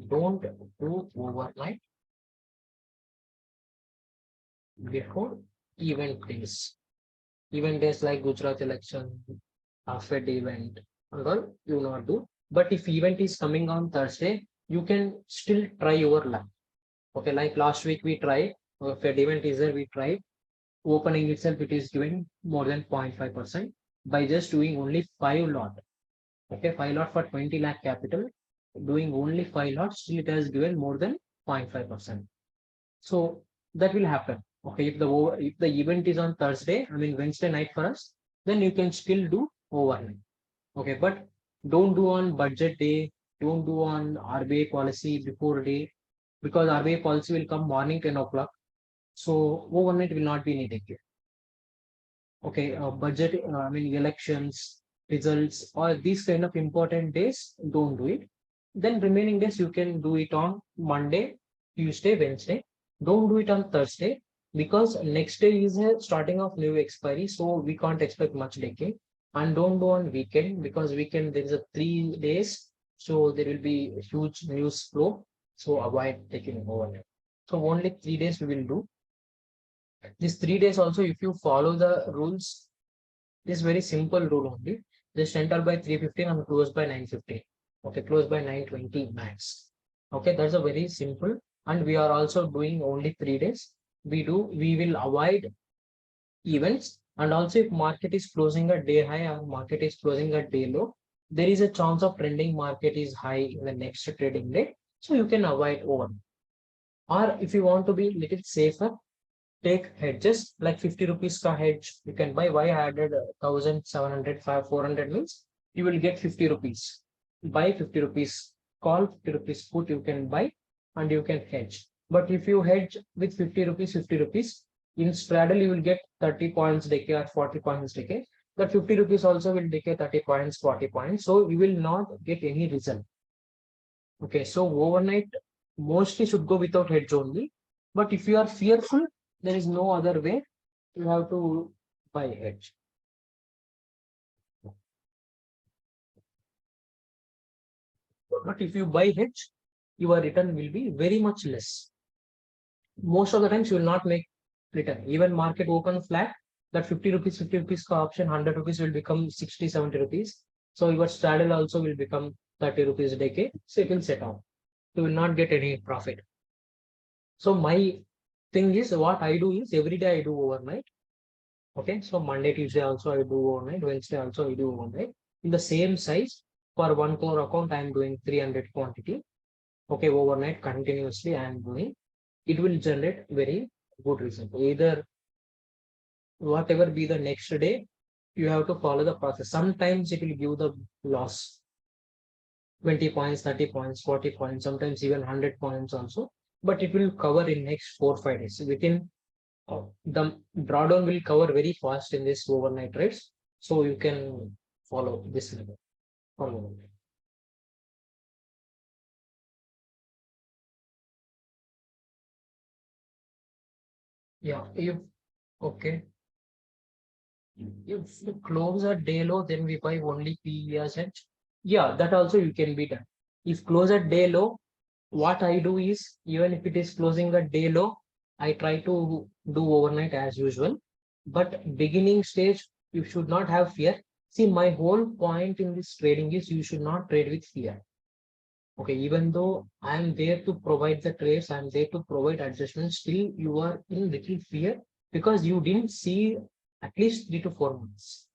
don't do overnight before event days. Event days like Gujarat election, Fed event, and all you not do. But if event is coming on Thursday, you can still try your luck. Okay, like last week we tried, Fed event is there, we tried. Opening itself, it is giving more than 0.5% by just doing only 5 lot. Okay, 5 lot for 20 lakh capital, doing only 5 lots, still it has given more than 0.5%. So that will happen. Okay, if the event is on Thursday, I mean Wednesday night for us, then you can still do overnight. Okay, but don't do on budget day, don't do on RBI policy before day, because RBI policy will come morning 10 o'clock. So overnight will not be needed. Okay, budget, I mean elections, results, or these kind of important days, don't do it. Then remaining days you can do it on Monday, Tuesday, Wednesday. Don't do it on Thursday because next day is a starting of new expiry, so we can't expect much decay. And don't do on weekend because weekend there is a 3 days, so there will be huge news flow. So avoid taking overnight. So only 3 days we will do. These 3 days also, if you follow the rules, this very simple rule only. Just enter by 3:15 and close by 9:15. Okay, close by 9:20 max. Okay, that's a very simple. And we are also doing only 3 days. We will avoid events. And also if market is closing a day high or market is closing a day low, there is a chance of trending market is high in the next trading day. So you can avoid over. Or if you want to be little safer, take hedges like 50 rupees ka hedge. You can buy. Why I added 1,700, 400 means you will get 50 rupees. Buy 50 rupees, call 50 rupees put you can buy and you can hedge. But if you hedge with 50 rupees, in straddle you will get 30 points decay or 40 points decay. That 50 rupees also will decay 30 points, 40 points. So you will not get any result. Okay, so overnight mostly should go without hedge only. But if you are fearful, there is no other way. You have to buy hedge. But if you buy hedge, your return will be very much less. Most of the times you will not make return. Even market open flat, that 50 rupees option, 100 rupees will become 60, 70 rupees. So your straddle also will become 30 rupees a decay. So it will set off. You will not get any profit. So my thing is what I do is every day I do overnight. Okay, so Monday, Tuesday also I do overnight, Wednesday also I do overnight. In the same size, for 1 crore account, I am doing 300 quantity. Okay, overnight continuously I am doing. It will generate very good result. Either whatever be the next day, you have to follow the process. Sometimes it will give the loss. 20 points, 30 points, 40 points, sometimes even 100 points also. But it will cover in next 4 5 days. Within the drawdown will cover very fast in this overnight trades. So you can follow this level. Follow. Yeah, if okay, if the close at day low, then we buy only PESH. Yeah, that also you can be done. If close at day low, what I do is even if it is closing at day low, I try to do overnight as usual. But beginning stage, you should not have fear. See, my whole point in this trading is you should not trade with fear. Okay, even though I am there to provide the trades, I am there to provide adjustments, still you are in little fear because you didn't see at least 3 to 4 months.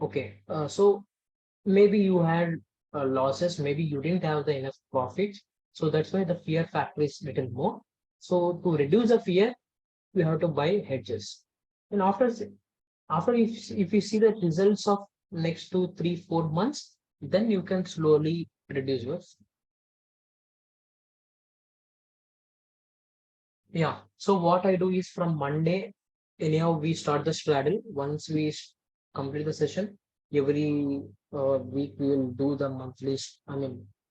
Okay, so maybe you had losses, maybe you didn't have the enough profits. So that's why the fear factor is little more. So to reduce the fear, we have to buy hedges. And after if you see the results of next 2, 3, 4 months, then you can slowly reduce your. Yeah. So what I do is from Monday, anyhow, we start the straddle. Once we complete the session, every week we will do the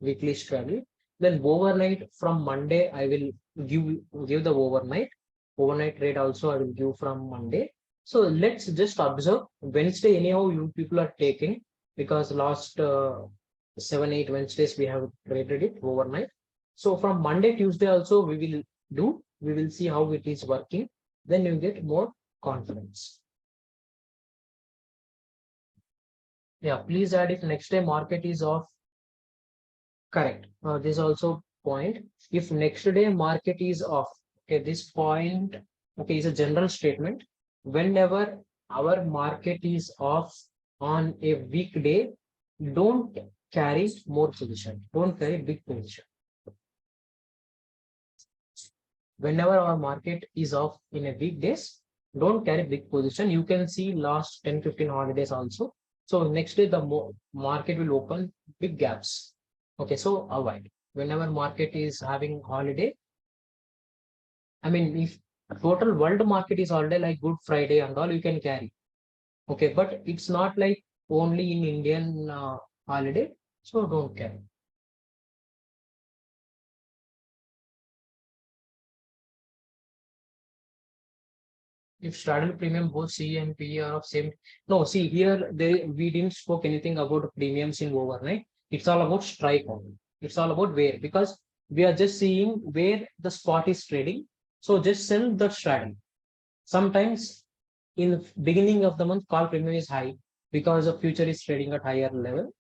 weekly straddle. Then overnight from Monday, I will give the overnight rate also I will give from Monday. So let's just observe Wednesday. Anyhow, you people are taking because last 7, 8 Wednesdays we have traded it overnight. So from Monday, Tuesday also we will do. We will see how it is working. Then you get more confidence. Yeah, please add if next day market is off. Correct. This also point. If next day market is off, okay, this point, okay, is a general statement. Whenever our market is off on a weekday, don't carry more position. Don't carry big position. Whenever our market is off in a weekdays, don't carry big position. You can see last 10, 15 holidays also. So next day the market will open big gaps. Okay, so avoid. Whenever market is having holiday, I mean if total world market is holiday like Good Friday and all, you can carry. Okay, but it's not like only in Indian holiday, so don't carry. If straddle premium both C and P are of same. No, see here we didn't spoke anything about premiums in overnight. It's all about strike only. It's all about where because we are just seeing where the spot is trading. So just sell the straddle. Sometimes in the beginning of the month call premium is high because the future is trading at higher level.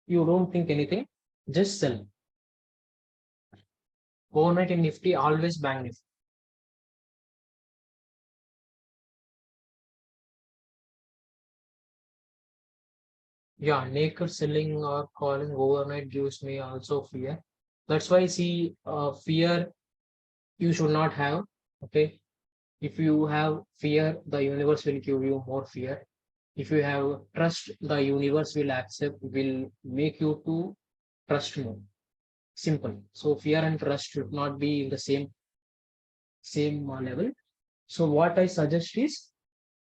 You don't think anything, just sell. Overnight in Nifty always bang Nifty. Yeah, naked selling or calling overnight gives me also fear. That's why I see fear you should not have. Okay. If you have fear, the universe will give you more fear. If you have trust, the universe will accept, will make you to trust more. Simple. So fear and trust should not be in the same level. So what I suggest is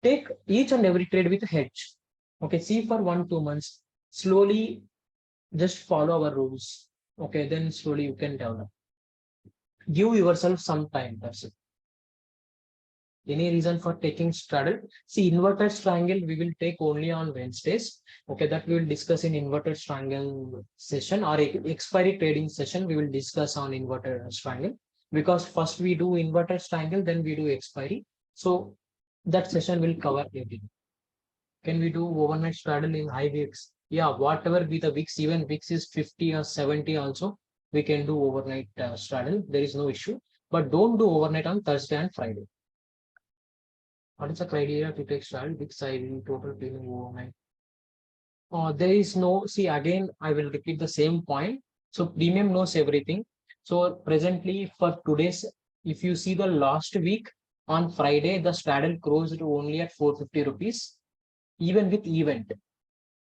take each and every trade with a hedge. Okay, see for 1, 2 months. Slowly just follow our rules. Okay, then slowly you can develop. Give yourself some time. That's it. Any reason for taking straddle? See, inverted triangle we will take only on Wednesdays. Okay, that we will discuss in inverted triangle session or expiry trading session. We will discuss on inverted triangle because first we do inverted triangle, then we do expiry. So that session will cover everything. Can we do overnight straddle in high weeks? Yeah, whatever be the weeks, even weeks is 50 or 70 also, we can do overnight straddle. There is no issue. But don't do overnight on Thursday and Friday. What is the criteria to take straddle? Big side in total premium overnight. There is no, see again, I will repeat the same point. So premium knows everything. So presently for today's, if you see the last week on Friday, the straddle closed only at 450 rupees, even with event.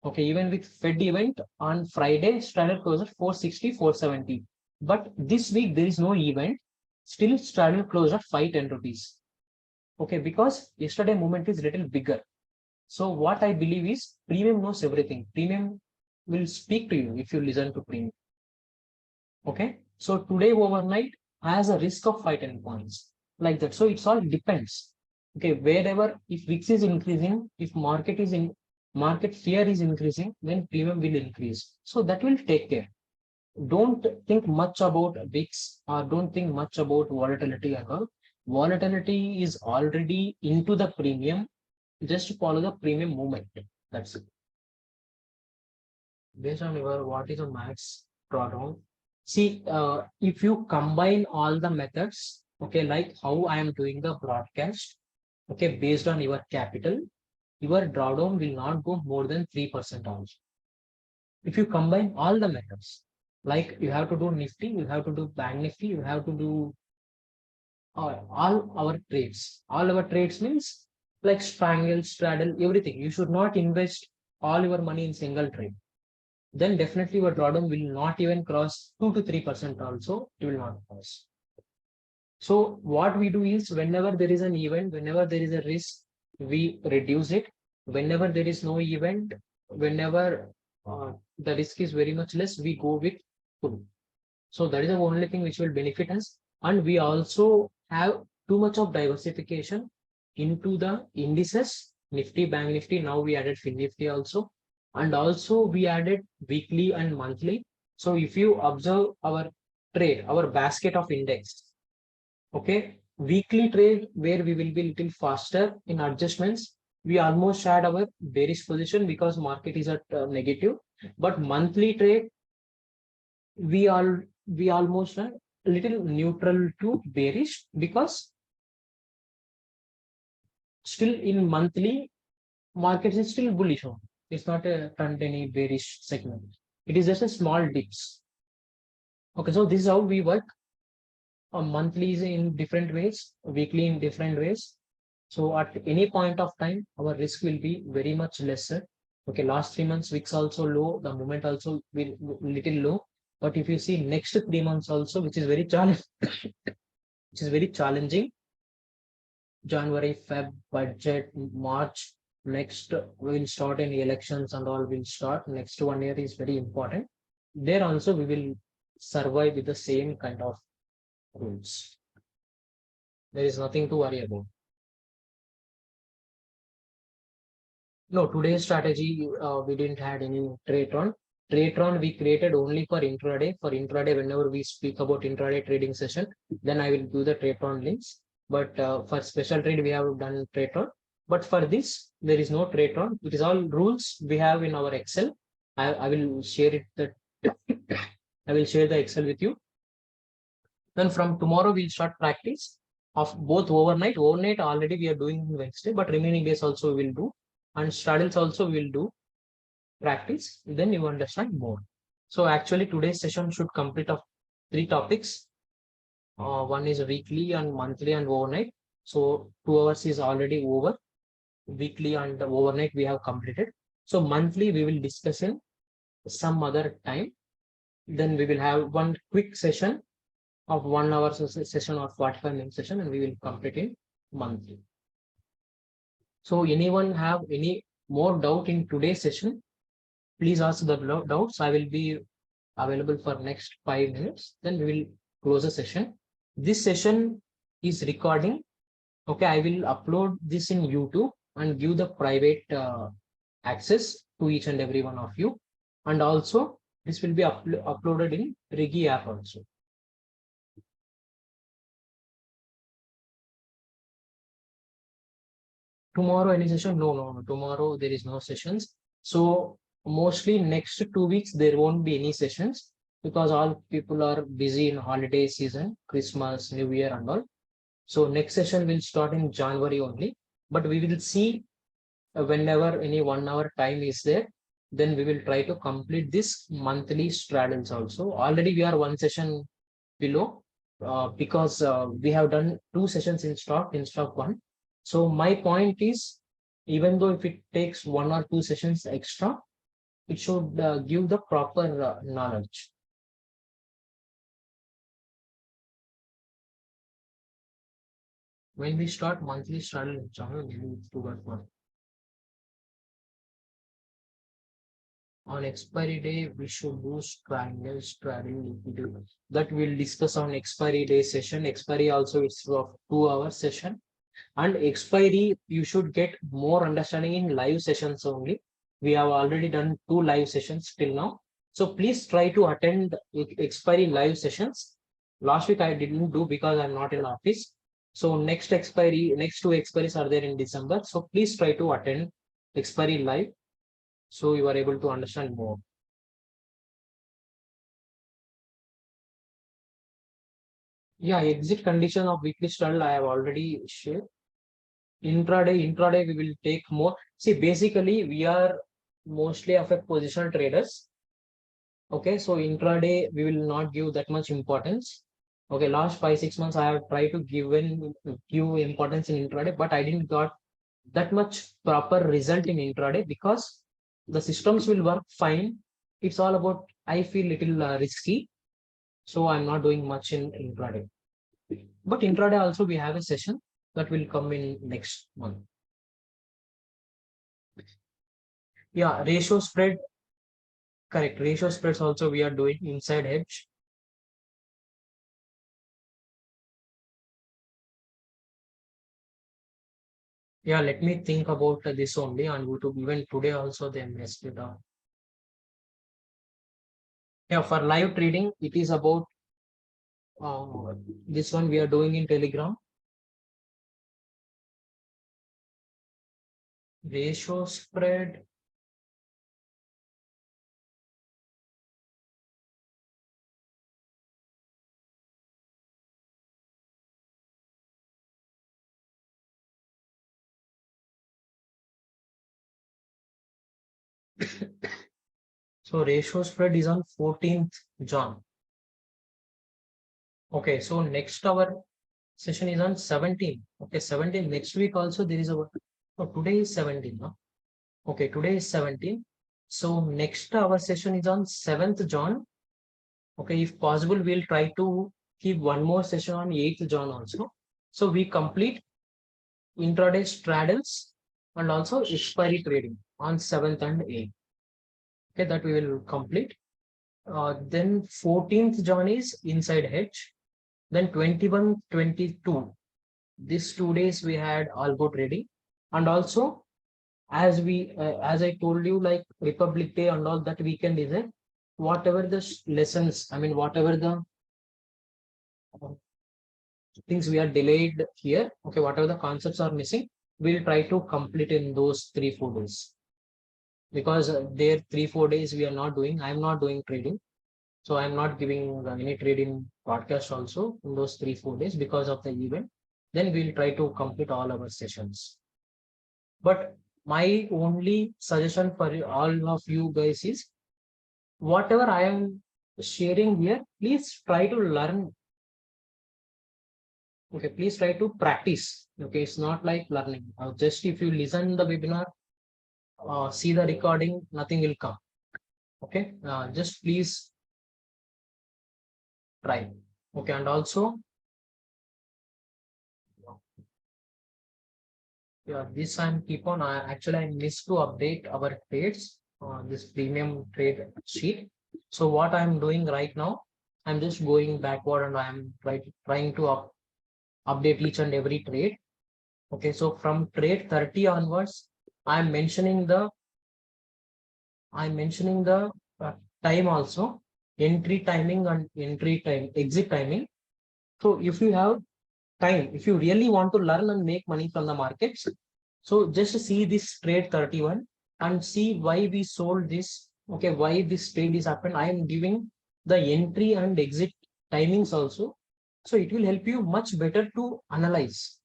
Okay, even with Fed event on Friday, Straddle closed at 460, 470. But this week there is no event. Still, Straddle closed at 510 rupees. Okay, because yesterday movement is little bigger. So what I believe is premium knows everything. Premium will speak to you if you listen to premium. Okay, so today overnight has a risk of 510 points like that. So it's all depends. Okay, wherever if VIX is increasing, if market fear is increasing, then premium will increase. So that will take care. Don't think much about VIX or don't think much about volatility at all. Volatility is already into the premium. Just follow the premium movement. That's it. Based on your what is a max drawdown. See, if you combine all the methods, okay, like how I am doing the broadcast, okay, based on your capital, your drawdown will not go more than 3% also. If you combine all the methods, like you have to do Nifty, you have to do Bank Nifty, you have to do all our trades. All our trades means like strangle, straddle, everything. You should not invest all your money in single trade. Then definitely your drawdown will not even cross 2 to 3% also. It will not cross. So what we do is whenever there is an event, whenever there is a risk, we reduce it. Whenever there is no event, whenever the risk is very much less, we go with full. So that is the only thing which will benefit us. And we also have too much of diversification into the indices, Nifty, Bank Nifty. Now we added Fin Nifty also. And also we added weekly and monthly. So if you observe our trade, our basket of index, okay, weekly trade where we will be little faster in adjustments. We almost had our bearish position because market is at negative, but monthly trade we all we almost a little neutral to bearish because still in monthly market is still bullish on. It's not a front any bearish segment. It is just a small dips. Okay, so this is how we work. Monthly is in different ways, weekly in different ways. So at any point of time, our risk will be very much lesser. Okay, last 3 months, VIX also low, the movement also will little low. But if you see next 3 months also, which is very challenging, which is very challenging, January, Feb, budget, March, next we will start any elections and all will start. Next 1 year is very important. There also we will survive with the same kind of rules. There is nothing to worry about. No, today's strategy, we didn't had any trade run. Trade run we created only for intraday. For intraday, whenever we speak about intraday trading session, then I will do the trade run links. But for special trade, we have done trade run. But for this, there is no trade run. It is all rules we have in our Excel. I will share it. That I will share the Excel with you. Then from tomorrow, we'll start practice of both overnight. Overnight already we are doing Wednesday, but remaining days also we will do. And Straddles also we will do practice. Then you understand more. So actually today's session should complete of 3 topics. One is weekly and monthly and overnight. So 2 hours is already over. Weekly and overnight we have completed. So monthly we will discuss in some other time. Then we will have one quick session of 1 hour session or 45-minute session, and we will complete in monthly. So anyone have any more doubt in today's session? Please ask the doubts. I will be available for next 5 minutes. Then we will close the session. This session is recording. Okay, I will upload this in YouTube and give the private access to each and every one of you. And also this will be uploaded in Rigi app also. Tomorrow any session? No. Tomorrow there is no sessions. So mostly next 2 weeks there won't be any sessions because all people are busy in holiday season, Christmas, New Year and all. So next session will start in January only. But we will see whenever any 1 hour time is there, then we will try to complete this monthly straddles also. Already we are one session below because we have done 2 sessions in stock instead of one. So my point is, even though if it takes 1 or 2 sessions extra, it should give the proper knowledge. When we start monthly straddle channel, we need to work on expiry day, we should do straddle liquidity. That we'll discuss on expiry day session. Expiry also is of 2 hour session. And expiry, you should get more understanding in live sessions only. We have already done 2 live sessions till now. So please try to attend expiry live sessions. Last week I didn't do because I'm not in office. So next 2 expiries are there in December. So please try to attend expiry live so you are able to understand more. Yeah, exit condition of weekly straddle I have already shared. Intraday we will take more. See, basically we are mostly of a positional traders. Okay, so intraday we will not give that much importance. Okay, last 5 6 months I have tried to give importance in intraday, but I didn't got that much proper result in intraday because the systems will work fine. It's all about I feel little risky, so I'm not doing much in intraday. But intraday also we have a session that will come in next month. Yeah, ratio spread, correct. Ratio spreads also we are doing inside hedge. Yeah, let me think about this only on YouTube. Even today also they messed it up. Yeah, for live trading, it is about this one we are doing in Telegram. Ratio spread. So ratio spread is on 14th John. Okay, so next our session is on 17th. Okay, 17th. Next week also there is a. Oh, today is 17th. No? Okay, today is 17th. So next our session is on 7th John. Okay, if possible, we'll try to keep one more session on 8th John also. So we complete intraday straddles and also expiry trading on 7th and 8th. Okay, that we will complete. Then 14th John is inside hedge. Then 21, 22. These 2 days we had algo trading. And also, as I told you, like Republic Day and all that weekend is it. Whatever the lessons, I mean, whatever the things we are delayed here, okay, whatever the concepts are missing, we'll try to complete in those 3 4 days. Because there 3 4 days we are not doing, I'm not doing trading. So I'm not giving any trading podcast also in those 3 4 days because of the event. Then we'll try to complete all our sessions. But my only suggestion for all of you guys is whatever I am sharing here, please try to learn. Okay, please try to practice. Okay, it's not like learning. Just if you listen the webinar, see the recording, nothing will come. Okay, just please try. Okay, and also, yeah, this I'm keep on. Actually, I missed to update our trades on this premium trade sheet. So what I'm doing right now, I'm just going backward and I'm trying to update each and every trade. Okay, so from trade 30 onwards, I'm mentioning the time also, entry timing and exit timing. So if you have time, if you really want to learn and make money from the markets, so just see this trade 31 and see why we sold this. Okay, why this trade is happened. I am giving the entry and exit timings also. So it will help you much better to analyze.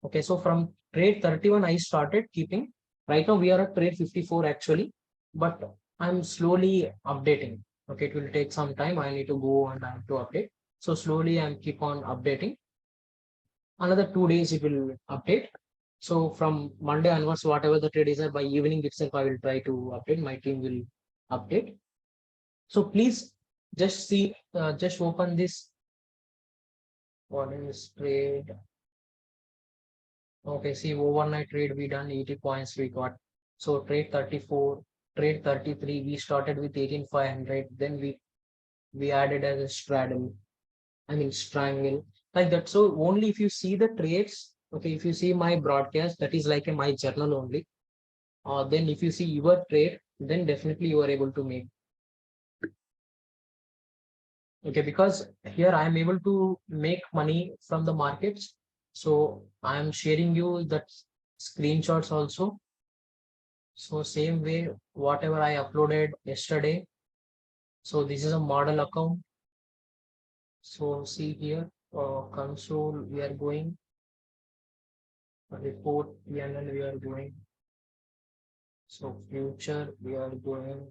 Okay, so from trade 31, I started keeping. Right now we are at trade 54 actually, but I'm slowly updating. Okay, it will take some time. I need to go and I have to update. So slowly I'm keep on updating. Another 2 days it will update. So from Monday onwards, whatever the trade is by evening itself, I will try to update. My team will update. So please just see, just open this. What is trade? Okay, see overnight trade we done 80 points we got. So trade 34, trade 33, we started with 18,500. Then we added as a straddle, I mean strangle like that. So only if you see the trades Okay, if you see my broadcast, that is like my journal only. Then if you see your trade, then definitely you are able to make. Okay, because here I am able to make money from the markets. So I am sharing you that screenshots also. So same way, whatever I uploaded yesterday. So this is a model account. So see here, console we are going, report PNL we are going. So future we are going.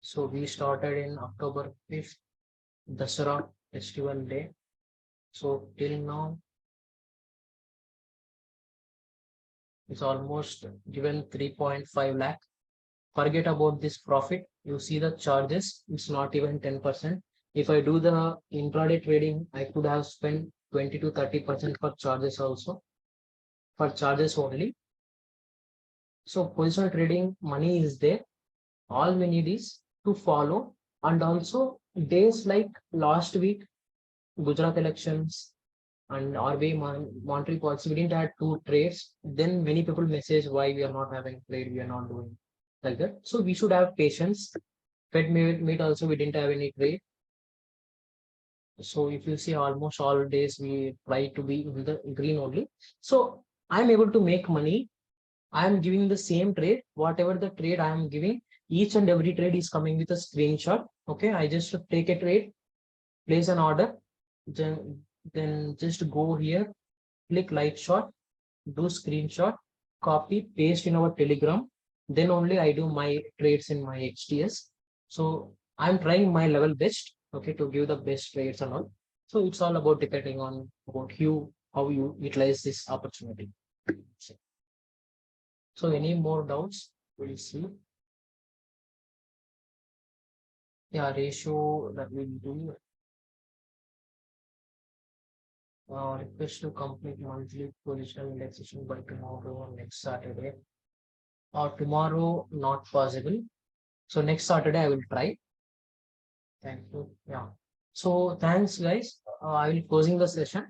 So we started in October 5th, Dasara festival day. So till now it's almost given 3.5 lakh. Forget about this profit. You see the charges, it's not even 10%. If I do the intraday trading, I could have spent 20 to 30% for charges also, for charges only. So positional trading money is there. All we need is to follow, and also days like last week, Gujarat elections and RBI monetary policy, we didn't have two trades. Then many people message why we are not having trade, we are not doing like that. So we should have patience. Fed meet also we didn't have any trade. So if you see almost all days we try to be in the green only. So I'm able to make money. I am giving the same trade, whatever the trade I am giving, each and every trade is coming with a screenshot. Okay, I just take a trade, place an order, then just go here, click live shot, do screenshot, copy, paste in our Telegram. Then only I do my trades in my HTS. So I'm trying my level best, okay, to give the best trades and all. So it's all about depending on about you, how you utilize this opportunity. So any more doubts? We'll see. Yeah, ratio that we do. Request to complete monthly positional indexation by tomorrow or next Saturday. Or tomorrow, not possible. So next Saturday, I will try. Thank you. Yeah. So thanks, guys. I will closing the session.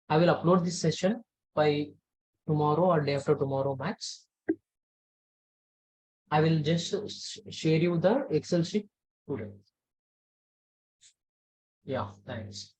I will upload this session by tomorrow or day after tomorrow max. I will just share you the Excel sheet today. Yeah, thanks.